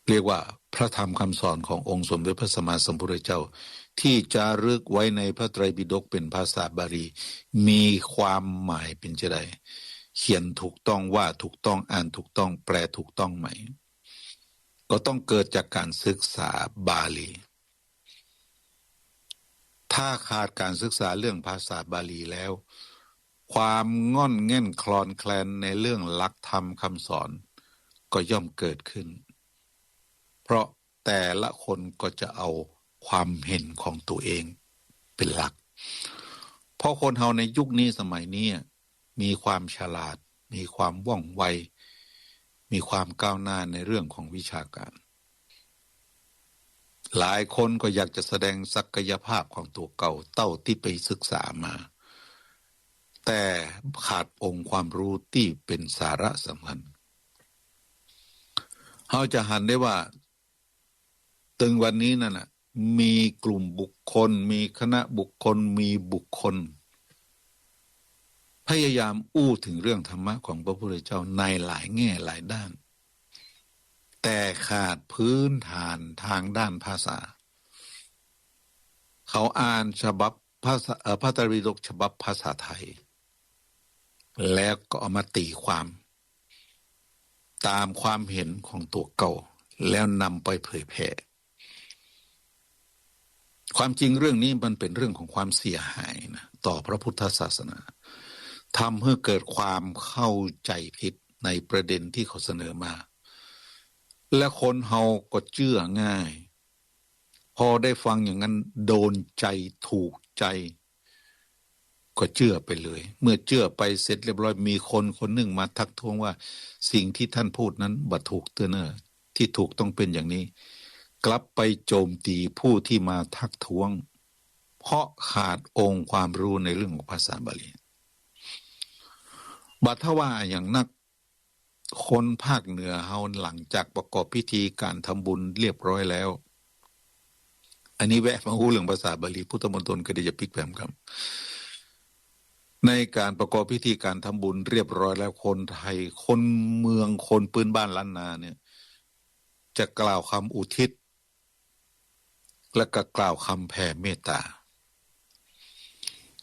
เรียกว่าพระธรรมคำสอนขององค์สมเด็จพระสัมมาสัมพุทธเจ้าที่จารึกไว้ในพระไตรปิฎกเป็นภาษาบาลีมีความหมายเป็นจะไดเขียนถูกต้องว่าถูกต้องอ่านถูกต้องแปลถูกต้องไหมก็ต้องเกิดจากการศึกษาบาลีถ้าขาดการศึกษาเรื่องภาษาบาลีแล้วความง่อนแง่นคลอนแคลนในเรื่องหลักธรรมคำสอนก็ย่อมเกิดขึ้นเพราะแต่ละคนก็จะเอาความเห็นของตัวเองเป็นหลักเพราะคนเฮาในยุคนี้สมัยนี้มีความฉลาดมีความว่องไวมีความก้าวหน้าในเรื่องของวิชาการหลายคนก็อยากจะแสดงศักยภาพของตัวเก่าเต้าที่ไปศึกษามาแต่ขาดองค์ความรู้ที่เป็นสาระสำคัญเราจะหันได้ว่าถึงวันนี้นั่นน่ะมีกลุ่มบุคคลมีคณะบุคคลมีบุคคลพยายามอู้ถึงเรื่องธรรมะของพระพุทธเจ้าในหลายแง่หลายด้านแต่ขาดพื้นฐานทางด้านภาษาเขาอ่านฉบับพระไตรปิฎกฉบับภาษาไทยแล้วก็เอามาตีความตามความเห็นของตัวเก่าแล้วนำไปเผยแพร่ ความจริงเรื่องนี้มันเป็นเรื่องของความเสียหายนะต่อพระพุทธศาสนาทำให้เกิดความเข้าใจผิดในประเด็นที่เขาเสนอมาและคนเฮาก็เชื่อง่ายพอได้ฟังอย่างนั้นโดนใจถูกใจก็เชื่อไปเลยเมื่อเชื่อไปเสร็จเรียบร้อยมีคนคนหนึ่งมาทักท้วงว่าสิ่งที่ท่านพูดนั้นบ่ถูกเตื้อเนอที่ถูกต้องเป็นอย่างนี้กลับไปโจมตีผู้ที่มาทักท้วงเพราะขาดองค์ความรู้ในเรื่องของภาษาบาลีบัดถ้าว่าอย่างนักคนภาคเหนือเฮาหลังจากประกอบพิธีการทำบุญเรียบร้อยแล้วอันนี้แวะมาพูดเรื่องภาษาบาลีพุทธมณฑลก็ได้จะพลิกแพลงครับในการประกอบพิธีการทำบุญเรียบร้อยแล้วคนไทยคนเมืองคนปืนบ้านล้านนาเนี่ยจะกล่าวคำอุทิศและก็กล่าวคำแผ่เมตตา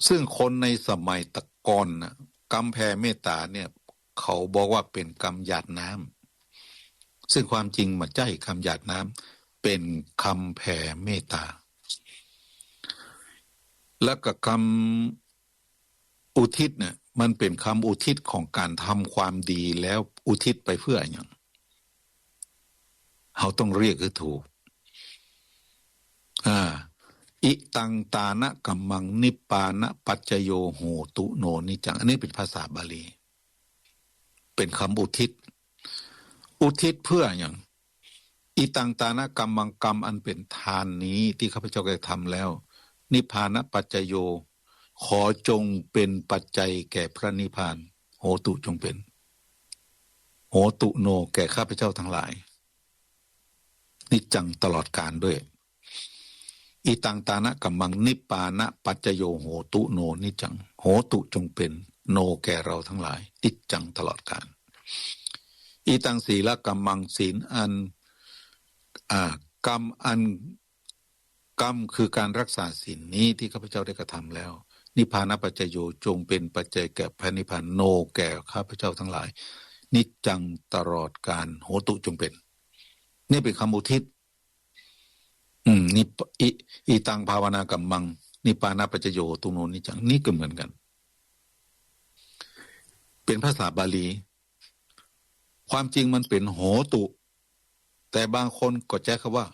ซึ่งคนในสมัยตะกอนนะกำแผ่เมตตาเนี่ยเขาบอกว่าเป็นกำหยาดน้ำซึ่งความจริงมันใจคำหยาดน้ำเป็นคำแผ่เมตตาแล้วก็คำอุทิศเนี่ยมันเป็นคำอุทิศของการทำความดีแล้วอุทิศไปเพื่ออย่างเขาต้องเรียกคือถูกอิตังตานะกัมมังนิปปานะปัจจโยโหตุโนนิจังอันนี้เป็นภาษาบาลีเป็นคำอุทิศอุทิศเพื่ออย่างอิตังตานะกัมมังกรรมอันเป็นทานนี้ที่ข้าพเจ้าได้ทำแล้วนิพพานะปัจจโยขอจงเป็นปัจจัยแก่พระนิพพานโหตุจงเป็นโหตุโนแก่ข้าพเจ้าทั้งหลายนิจจังตลอดกาลด้วยอิตังตานะกัมมังนิปปานะปัจจโยโหตุโนนิจังโหตุจงเป็นโนแก่เราทั้งหลายนิจจังตลอดกาลอิตังศีลกัมมังศีลอันกรรมอันกรรมคือการรักษาศีลนี้ที่ข้าพเจ้าได้กระทำแล้วนิพพานะปัจจโยจงเป็นปัจจัยแก่พระนิพพานโนแก่ข้าพเจ้าทั้งหลายนิจจังตลอดกาลโหตุจงเป็นนี่เป็นคำอุทิศนี่อิตังภาวนากัมมังนิปานะปัจจโยตุโนนิจังนี่ก็เหมือนกันเป็นภาษาบาลีความจริงมันเป็นโหตุแต่บางคนก็ใช้คำว่า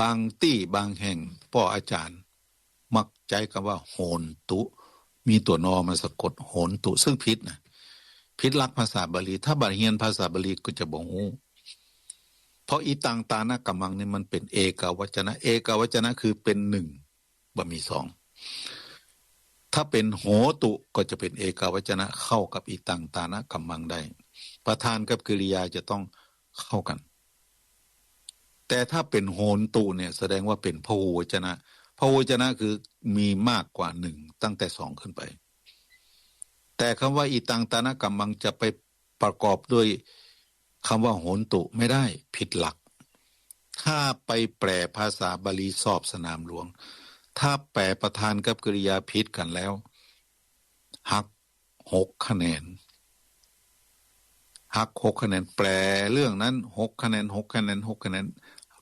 บางที่บางแห่งพ่ออาจารย์มักใจคำว่าโหนตุมีตัวนอมาสะกดโหนตุซึ่งผิดนะผิดหลักภาษาบาลีถ้าบาลีเรียนภาษาบาลีก็จะบอกฮู้เพราะอีตังตานะกัมมังนี่มันเป็นเอกวจนะเอกวจนะคือเป็นหนึ่งบ่มีสองถ้าเป็นโหตุก็จะเป็นเอกวจนะเข้ากับอีตังตานะกัมมังได้ประธานกับกริยาจะต้องเข้ากันแต่ถ้าเป็นโหนตุเนี่ยแสดงว่าเป็นพหูวจนะพหูวจนะคือมีมากกว่าหนึ่งตั้งแต่สองขึ้นไปแต่คำว่าอีตังตานะกัมมังจะไปประกอบด้วยคำว่าโหนตุไม่ได้ผิดหลักถ้าไปแปลภาษาบาลีสอบสนามหลวงถ้าแปลประธานกับกริยาผิดกันแล้วหัก6 คะแนนหัก6 คะแนนแปลเรื่องนั้น6 คะแนน6 คะแนน6 คะแนน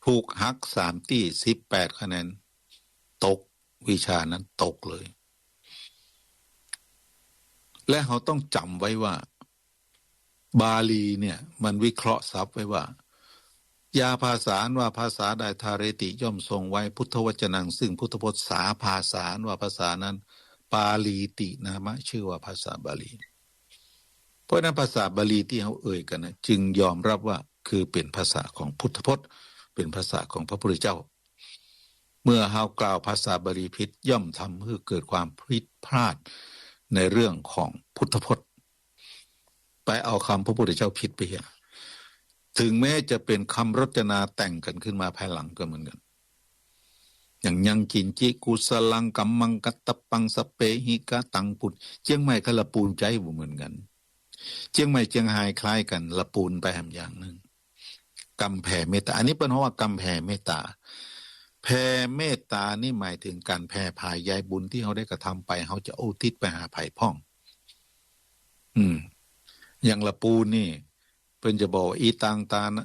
ถูกหัก3 ที่18 คะแนนตกวิชานั้นตกเลยและเราต้องจำไว้ว่าบาลีเนี่ยมันวิเคราะห์ศัพท์ไว้ว่ายาภาษาว่าภาษาใดทาเรติย่อมทรงไว้พุทธวจนังซึ่งพุทธพจน์สาภาษาว่าภาษานั้นปาลีตินามะชื่อว่าภาษาบาลีเพราะนั้นภาษาบาลีที่เขาเอ่ยกันนะจึงยอมรับว่าคือเป็นภาษาของพุทธพจน์เป็นภาษาของพระพุทธเจ้าเมื่อเฮากล่าวภาษาบาลีผิดย่อมทำให้เกิดความผิดพลาดในเรื่องของพุทธพจน์ไปเอาคำพระพุทธเจ้าผิดไปถึงแม้จะเป็นคำรจนาแต่งกันขึ้นมาภายหลังก็เหมือนกันอย่างยังกินจิกุสลังกัมมังกัตตปังสเปหิกะตังปุตเจียงใหม่กับละปูนใจบ่เหมือนกันเจียงใหม่เจียงไฮ้คล้ายกันละปูนไปแหมอย่างนึงกำแผ่เมตตาอันนี้เป็นเพราะว่ากำแผ่เมตตาแผ่เมตตานี่หมายถึงการแผ่พายยายบุญที่เขาได้กระทำไปเขาจะอุทิศไปหาไผ่พ่องอย่างละปูนนี่ เพิ่นจะบอกอีตังตานะ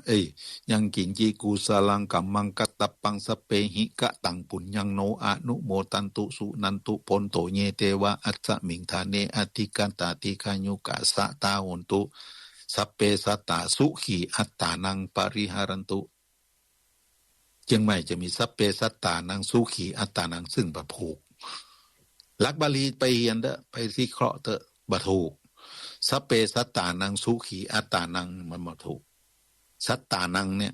ยังกินจีกูสลังกัมมังกัตตปังสเปหิกะตังปุญญังโนอนุโมตันตุสุนันตุพนโตเยเตวะอัสสมิงทาเนอธิกันตาติคายุกะสะตาโหนตุสัพเพสัตตาสุขีอัตตานังปริหารันตุจึงไม่จะมีสัพเพสัตตานังสุขีอัตตานังซึ่งบะผูกลักบาลีไปเรียนเด้อไปที่เคราะห์เถอะบะถูกสัพเพสัตตานังสุขีอัตตานังมันบะถูกสัตตานังเนี่ย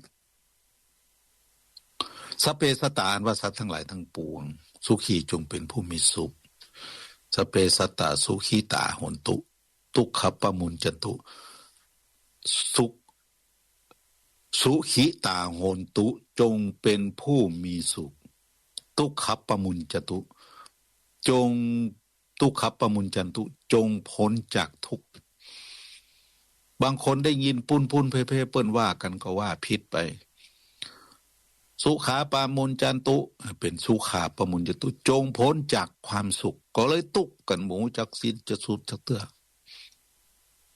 สัพเพสัตตาว่าสัตว์ทั้งหลายทั้งปวงสุขีจงเป็นผู้มีสุขสัพเพสัตตาสุขีตาโหนตุทุกขปมุญจตุสุขิตาโหนตุจงเป็นผู้มีสุขทุกขปมุญจตุจงทุกขปมุญจันตุจงพ้นจากทุกข์บางคนได้ยินปุ้นเพ่เปิ้นว่ากันก็ว่าผิดไปสุขาปามุญจันตุเป็นสุขาปมุญจันตุจงพ้นจากความสุขก็เลยตุกกันหมูจากสิ้นจะสุดจะเตื้อ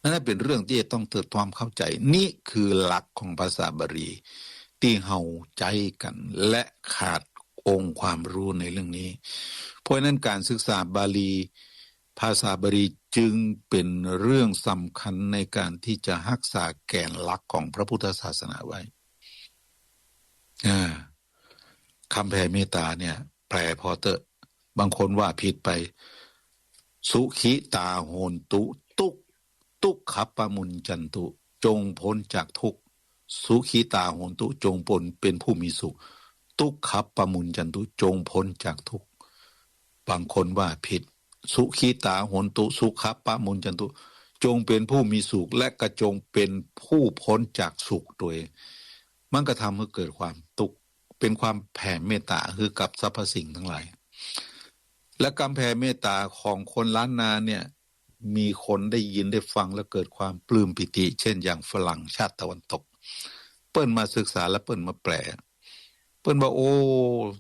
นั่นเป็นเรื่องที่ต้องเกิดความเข้าใจนี่คือหลักของภาษาบาลีที่เฮาใจกันและขาดองค์ความรู้ในเรื่องนี้เพราะนั้นการศึกษาบาลีภาษาบาลีจึงเป็นเรื่องสำคัญในการที่จะรักษาแก่นหลักของพระพุทธศาสนาไว้คำแผ่เมตตาเนี่ยแปลพอเตอะบางคนว่าผิดไปสุขิตาโหนตุทุกขปมุญจันตุจงพ้นจากทุกข์สุขิตาโหนตุจงพ้นเป็นผู้มีสุขทุกขปมุญจันตุจงพ้นจากทุกข์บางคนว่าผิดสุขิตาโหนตุสุขปมุญจันตุจงเป็นผู้มีสุขและกระจงเป็นผู้พ้นจากสุขโดยมันก็ทำให้เกิดความทุกข์เป็นความแผ่เมตตาคือกับสรรพสิ่งทั้งหลายและการแผ่เมตตาของคนล้านนาเนี่ยมีคนได้ยินได้ฟังแล้วเกิดความปลื้มปิติเช่นอย่างฝรั่งชาติตะวันตกเปิ้นมาศึกษาและเปิ้นมาแปลเปิ้นว่าโอ้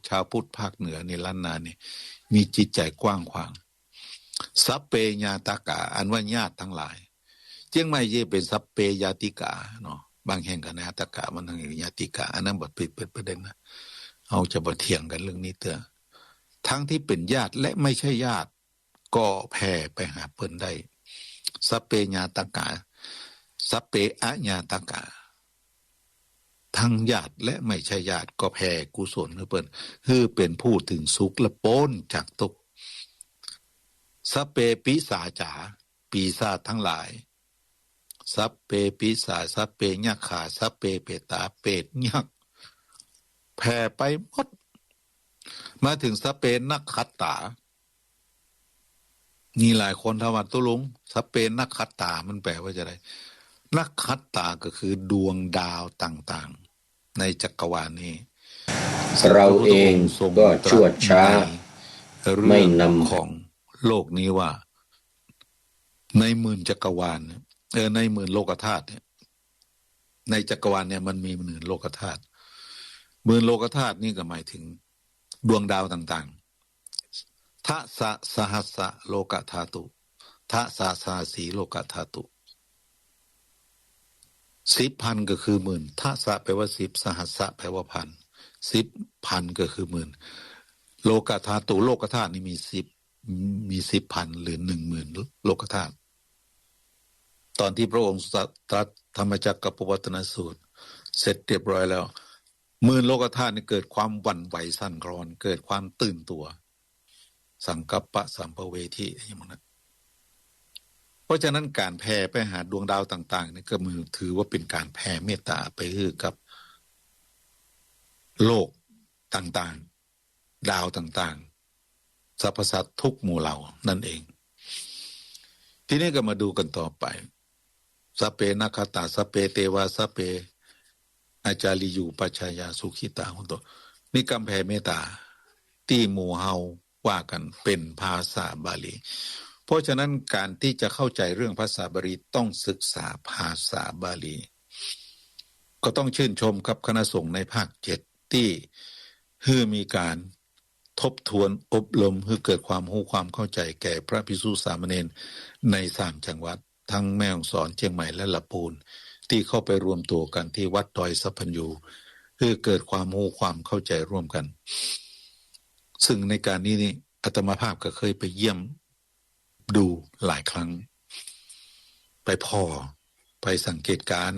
ชาวพุทธภาคเหนือในล้านนานี่มีจิตใจกว้างขวางสัพเพญาตากาอันว่าญาติทั้งหลายเจียงไม่เย่เป็นสัพเพญาติกาเนาะบางแห่งก็ญาตากามันทั้งญาติกาอันนั้นบ่เป็นประเด็นนะเอาจะบ่เถียงกันเรื่องนี้เถอะทั้งที่เป็นญาติและไม่ใช่ญาติก็แผ่ไปหาเปิ้นได้สัพเพญาตากาสัพเพอะญาตากาทั้งญาติและไม่ใช่ญาติก็แผ่กุศลให้เปิ้นคือเป็นผู้ถึงสุขและพ้นจากทุกข์สัพเพปิสาจาปีศาจทั้งหลายสัพเพปิศาจสัพเพยักขาสัพเพเปตาเปรตยักษ์แผ่ไปหมดมาถึงสัพเพนักขัตตามีหลายคนถามว่าตุลุงสัพเพนักขัตตามันแปลว่าจะไรนักขัตตาก็คือดวงดาวต่างๆในจักรวาลนี้เราเองก็ชวดช้าไม่นำของโลกนี้ว่าในหมื่นจักรวาลในหมื่นโลกธาตุเนี่ยในจักรวาลเนี่ยมันมีหมื่นโลกธาตุหมื่นโลกธาตุนี่ก็หมายถึงดวงดาวต่างๆทะสะสหัสสะโลกธาตุทะสะสาสีโลกธาตุ10,000ก็คือหมื่นทะสะแปลว่า10สหัสสะแปลว่าพัน10,000ก็คือหมื่นโลกธาตุโลกธาตุนี่มี10,000หรือ10,000โลกธาตุตอนที่พระองค์ตรัสธรรมจักรปวัตนสูตรเสร็จเรียบร้อยแล้วหมื่นโลกธาตุนี่เกิดความหวั่นไหวสั่นคลอนเกิดความตื่นตัวสังกัปปะสัมภเวทีอย่างนั้นเพราะฉะนั้นการแผ่ไปหาดวงดาวต่างๆนี่ก็มือถือว่าเป็นการแผ่เมตตาไปคือกับโลกต่างๆดาวต่างๆสรรพสัตว์ทุกหมู่เหล่านั่นเองทีนี้ก็มาดูกันต่อไปสัพเพนักขตาสัพเพเทวาสัพเพอาจาริยูปัจฉายาสุขิตาของตัวนี่กำแผ่เมตตาที่หมู่เฮาว่ากันเป็นภาษาบาลีเพราะฉะนั้นการที่จะเข้าใจเรื่องภาษาบาลีต้องศึกษาภาษาบาลีก็ต้องชื่นชมครับคณะสงฆ์ในภาค7ที่มีการทบทวนอบรมให้เกิดความรู้ความเข้าใจแก่พระภิกษุสามเณรใน3จังหวัดทั้งแม่ฮ่องสอนเชียงใหม่และลำพูน ที่เข้าไปรวมตัวกันที่วัดดอยสัพพัญญูคือเกิดความรู้ความเข้าใจร่วมกันซึ่งในการนี้นี่อาตมาภาพก็เคยไปเยี่ยมดูหลายครั้งไปไปสังเกตการ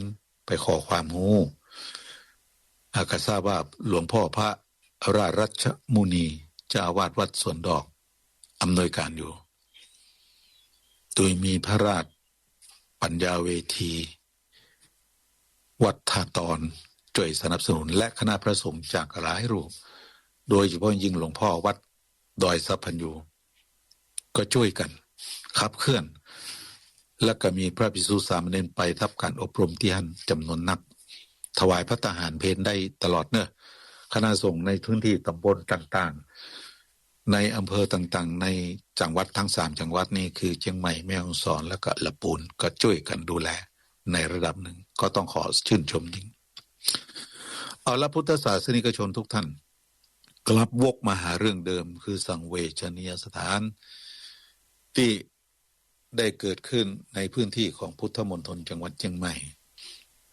ไปขอความรู้ก็ทราบว่าหลวงพ่อพระราชรัชมุนีเจ้าอาวาสวัดสวนดอกอำนวยการอยู่โดยมีพระราชปัญญาเวทีวัดท่าตอนช่วยสนับสนุนและคณะพระสงฆ์จากหลายรูปโดยเฉพาะยิ่งหลวงพ่อวัดดอยสัพพัญญูก็ช่วยกันขับเคลื่อนและก็มีพระภิกษุสามเณรไปทับการอบรมที่ท่านจำนวนนักถวายพระทหารเพลได้ตลอดเนอะคณะสงฆ์ในพื้นที่ตำบลต่างๆในอำเภอต่างๆในจังหวัดทั้ง3จังหวัดนี้คือเชียงใหม่แม่ฮ่องสอนและก็ลำพูนก็ช่วยกันดูแลในระดับหนึ่งก็ต้องขอชื่นชมจริงเอาละพุทธศาสนิกชนทุกท่านกลับวกมาหาเรื่องเดิมคือสังเวชนียสถานที่ได้เกิดขึ้นในพื้นที่ของพุทธมณฑลจังหวัดเชียงใหม่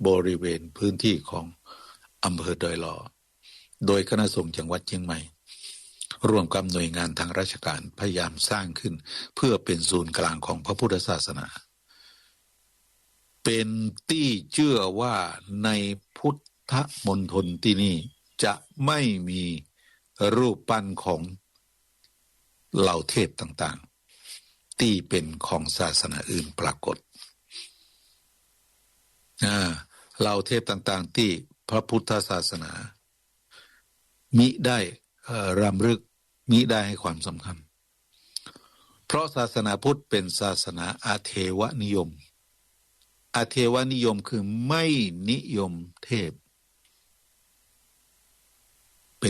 บริเวณพื้นที่ของอำเภอดอยหล่อโดยคณะสงฆ์จังหวัดเชียงใหม่ร่วมกับหน่วยงานทางราชการพยายามสร้างขึ้นเพื่อเป็นศูนย์กลางของพระพุทธศาสนาเป็นที่เชื่อว่าในพุทธมณฑลที่นี่จะไม่มีรูปปั้นของเหล่าเทพต่างๆที่เป็นของศาสนาอื่นปรากฏเหล่าเทพต่างๆที่พระพุทธศาสนามิได้รำลึกมิได้ให้ความสำคัญเพราะศาสนาพุทธเป็นศาสนาอาเทวนิยมอาเทวนิยมคือไม่นิยมเทพเ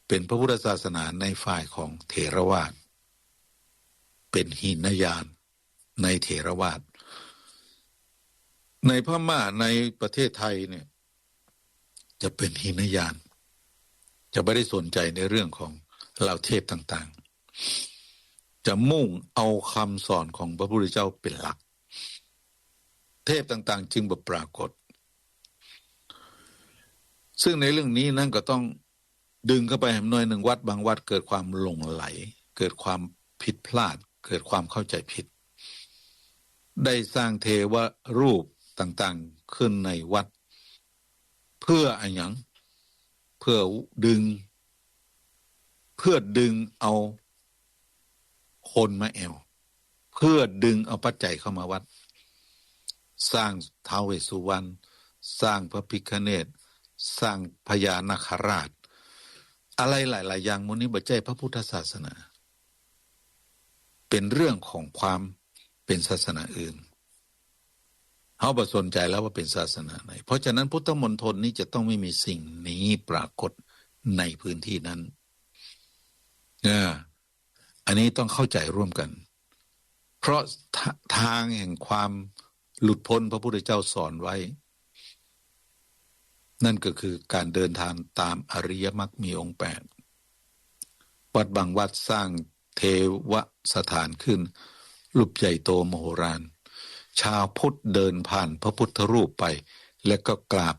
ป็นพระพุทธศาสนาในฝ่ายของเถรวาทเป็นหินยานในเถรวาทในพม่าในประเทศไทยเนี่ยจะเป็นหินยานจะไม่ได้สนใจในเรื่องของเหล่าเทพต่างๆจะมุ่งเอาคำสอนของพระพุทธเจ้าเป็นหลักเทพต่างๆจึงบ่ปรากฏซึ่งในเรื่องนี้นั่นก็ต้องดึงเข้าไปหน่อยหนึ่งวัดบางวัดเกิดความหลงไหลเกิดความผิดพลาดเกิดความเข้าใจผิดได้สร้างเทวรูปต่างๆขึ้นในวัดเพื่ออะไรอย่างเพื่อดึงเอาคนมาแอวเพื่อดึงเอาปัจจัยเข้ามาวัดสร้างท้าวเวสสุวรรณสร้างพระพิฆเนศสร้างพญานาคราชอะไรหลายๆอย่างมันนี้บ่ใช่พระพุทธศาสนาเป็นเรื่องของความเป็นศาสนาอื่นเขาบ่สนใจแล้วว่าเป็นศาสนาไหนเพราะฉะนั้นพุทธมณฑลนี้จะต้องไม่มีสิ่งนี้ปรากฏในพื้นที่นั้นอันนี้ต้องเข้าใจร่วมกันเพราะทางแห่งความหลุดพ้นพระพุทธเจ้าสอนไว้นั่นก็คือการเดินทางตามอริยมรรคมีองค์8วัดบางวัดสร้างเทวสถานขึ้นรูปใหญ่โตมโหฬารชาวพุทธเดินผ่านพระพุทธรูปไปและก็กราบ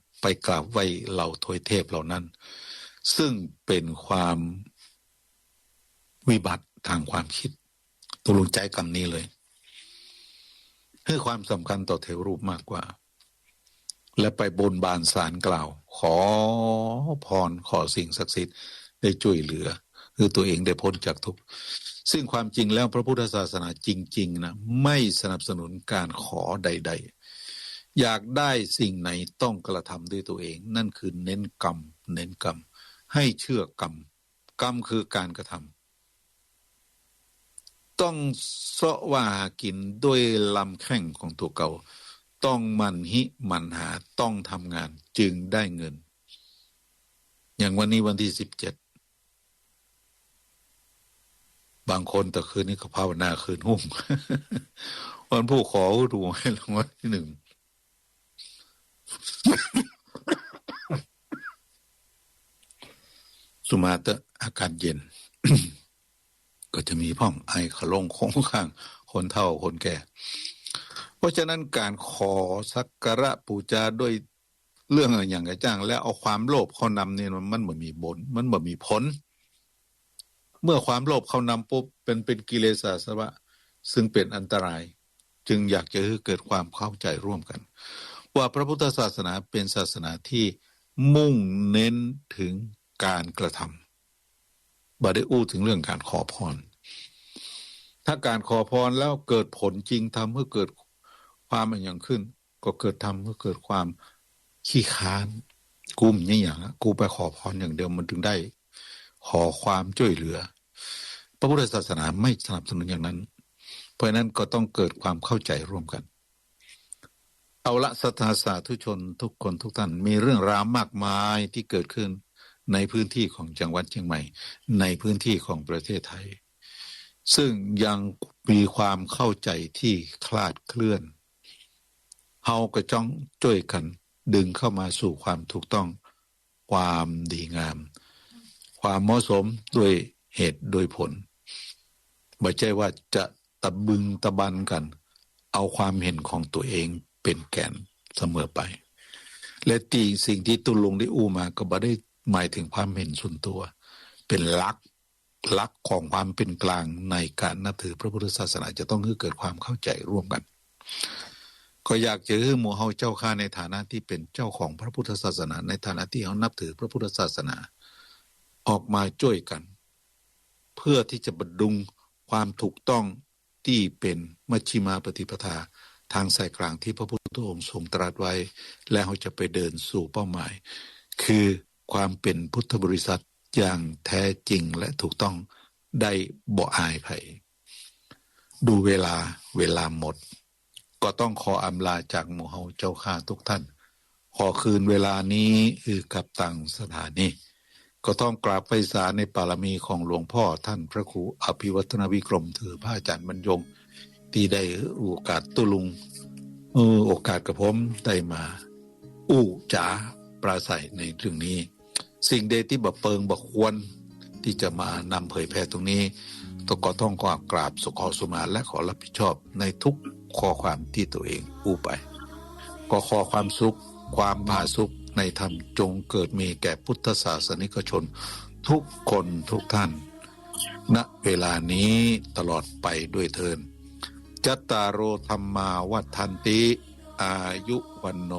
ไหว้เหล่าทวยเทพเหล่านั้นซึ่งเป็นความวิบัติทางความคิดตกลงใจคำนี้เลยให้ความสำคัญต่อเทวรูปมากกว่าและไปบนบานศาลกล่าวขอพรขอสิ่งศักดิ์สิทธิ์ได้ช่วยเหลือคือตัวเองได้พ้นจากทุกข์ซึ่งความจริงแล้วพระพุทธศาสนาจริงๆนะไม่สนับสนุนการขอใดๆอยากได้สิ่งไหนต้องกระทำด้วยตัวเองนั่นคือเน้นกรรมให้เชื่อกรรมคือการกระทำต้องเสาะว่ากินด้วยลำแข้งของตัวเก่าต้องมันหาต้องทำงานจึงได้เงินอย่างวันนี้วันที่17บางคนแต่คืนนี้เขาภาวนาคืนหุ้ม วันผู้ขอดูให้รางวัลที่1สุมาเตออากาศเย็น ก็จะมีพ่องไอขะลงคงข้างคนเฒ่าคนแก่เพ ราะฉะนั้นการขอสักการะปูจาด้วยเรื่องอย่างกระจ้างแล้วเอาความโลภเข้านำเนี่ยมันบ่มีมันบ่มีผลเมื่อความโลภเข้านำปุ๊บเป็นกิเลสอาสวะซึ่งเป็นอันตรายจึงอยากจะให้เกิดความเข้าใจร่วมกันว่าพระพุทธศาสนาเป็นศาสนาที่มุ่งเน้นถึงการกระทำบ่ได้อู้ถึงเรื่องการขอพรถ้าการขอพรแล้วเกิดผลจริงทำให้เกิดความอย่างขึ้นก็เกิดทำให้เกิดความขี้ค้านกูมอย่างกูไปขอพรอย่างเดียวมันถึงได้ขอความช่วยเหลือพระพุทธศาสนาไม่สนับสนุนอย่างนั้นเพราะนั้นก็ต้องเกิดความเข้าใจร่วมกันเอาละศรัทธาสาธุชนทุกคนทุกท่านมีเรื่องราวมากมายที่เกิดขึ้นในพื้นที่ของจังหวัดเชียงใหม่ในพื้นที่ของประเทศไทยซึ่งยังมีความเข้าใจที่คลาดเคลื่อนเฮาก็จ้องช่วยกันดึงเข้ามาสู่ความถูกต้องความดีงามความเหมาะสมด้วยเหตุโดยผลไม่ใช่ว่าจะตะบึงตะบันกันเอาความเห็นของตัวเองเป็นแก่นเสมอไปและสิ่งที่ตุลงได้อู้มาก็บ่ได้หมายถึงความเห็นส่วนตัวเป็นหลักของความเป็นกลางในการนับถือพระพุทธศาสนาจะต้องให้เกิดความเข้าใจร่วมกันก็อยากจะให้หมู่เฮาเจ้าข้าในฐานะที่เป็นเจ้าของพระพุทธศาสนาในฐานะที่เฮานับถือพระพุทธศาสนาออกมาช่วยกันเพื่อที่จะบรรลุความถูกต้องที่เป็นมัชฌิมาปฏิปทาทางสายกลางที่พระพุทธองค์ทรงตรัสไว้และเราจะไปเดินสู่เป้าหมายคือความเป็นพุทธบริษัทอย่างแท้จริงและถูกต้องได้บ่อายไผดูเวลาหมดก็ต้องขออำลาจากหมู่เฮาเจ้าข้าทุกท่านขอคืนเวลานี้กับต่างสถานีก็ต้องกราบไพศาลในปารมีของหลวงพ่อท่านพระครูอภิวัฒนวิกรมถือพระอาจารย์บรรยงที่ได้โอกาสตุลุงโอกาสกับผมได้มาจ๋าปราศัยในเรื่องนี้สิ่งใดที่บ่เปิงบ่ควรที่จะมานำเผยแพร่ตรงนี้ก็ต้องขอกราบขอสุมาและขอรับผิดชอบในทุกข้อความที่ตัวเองไปก็ขอความสุขความผาสุกในธรรมจงเกิดมีแก่พุทธศาสนิกชนทุกคนทุกท่านณเวลานี้ตลอดไปด้วยเทินจัตตารโอธัมมาวัฏฏันติอายุวันโน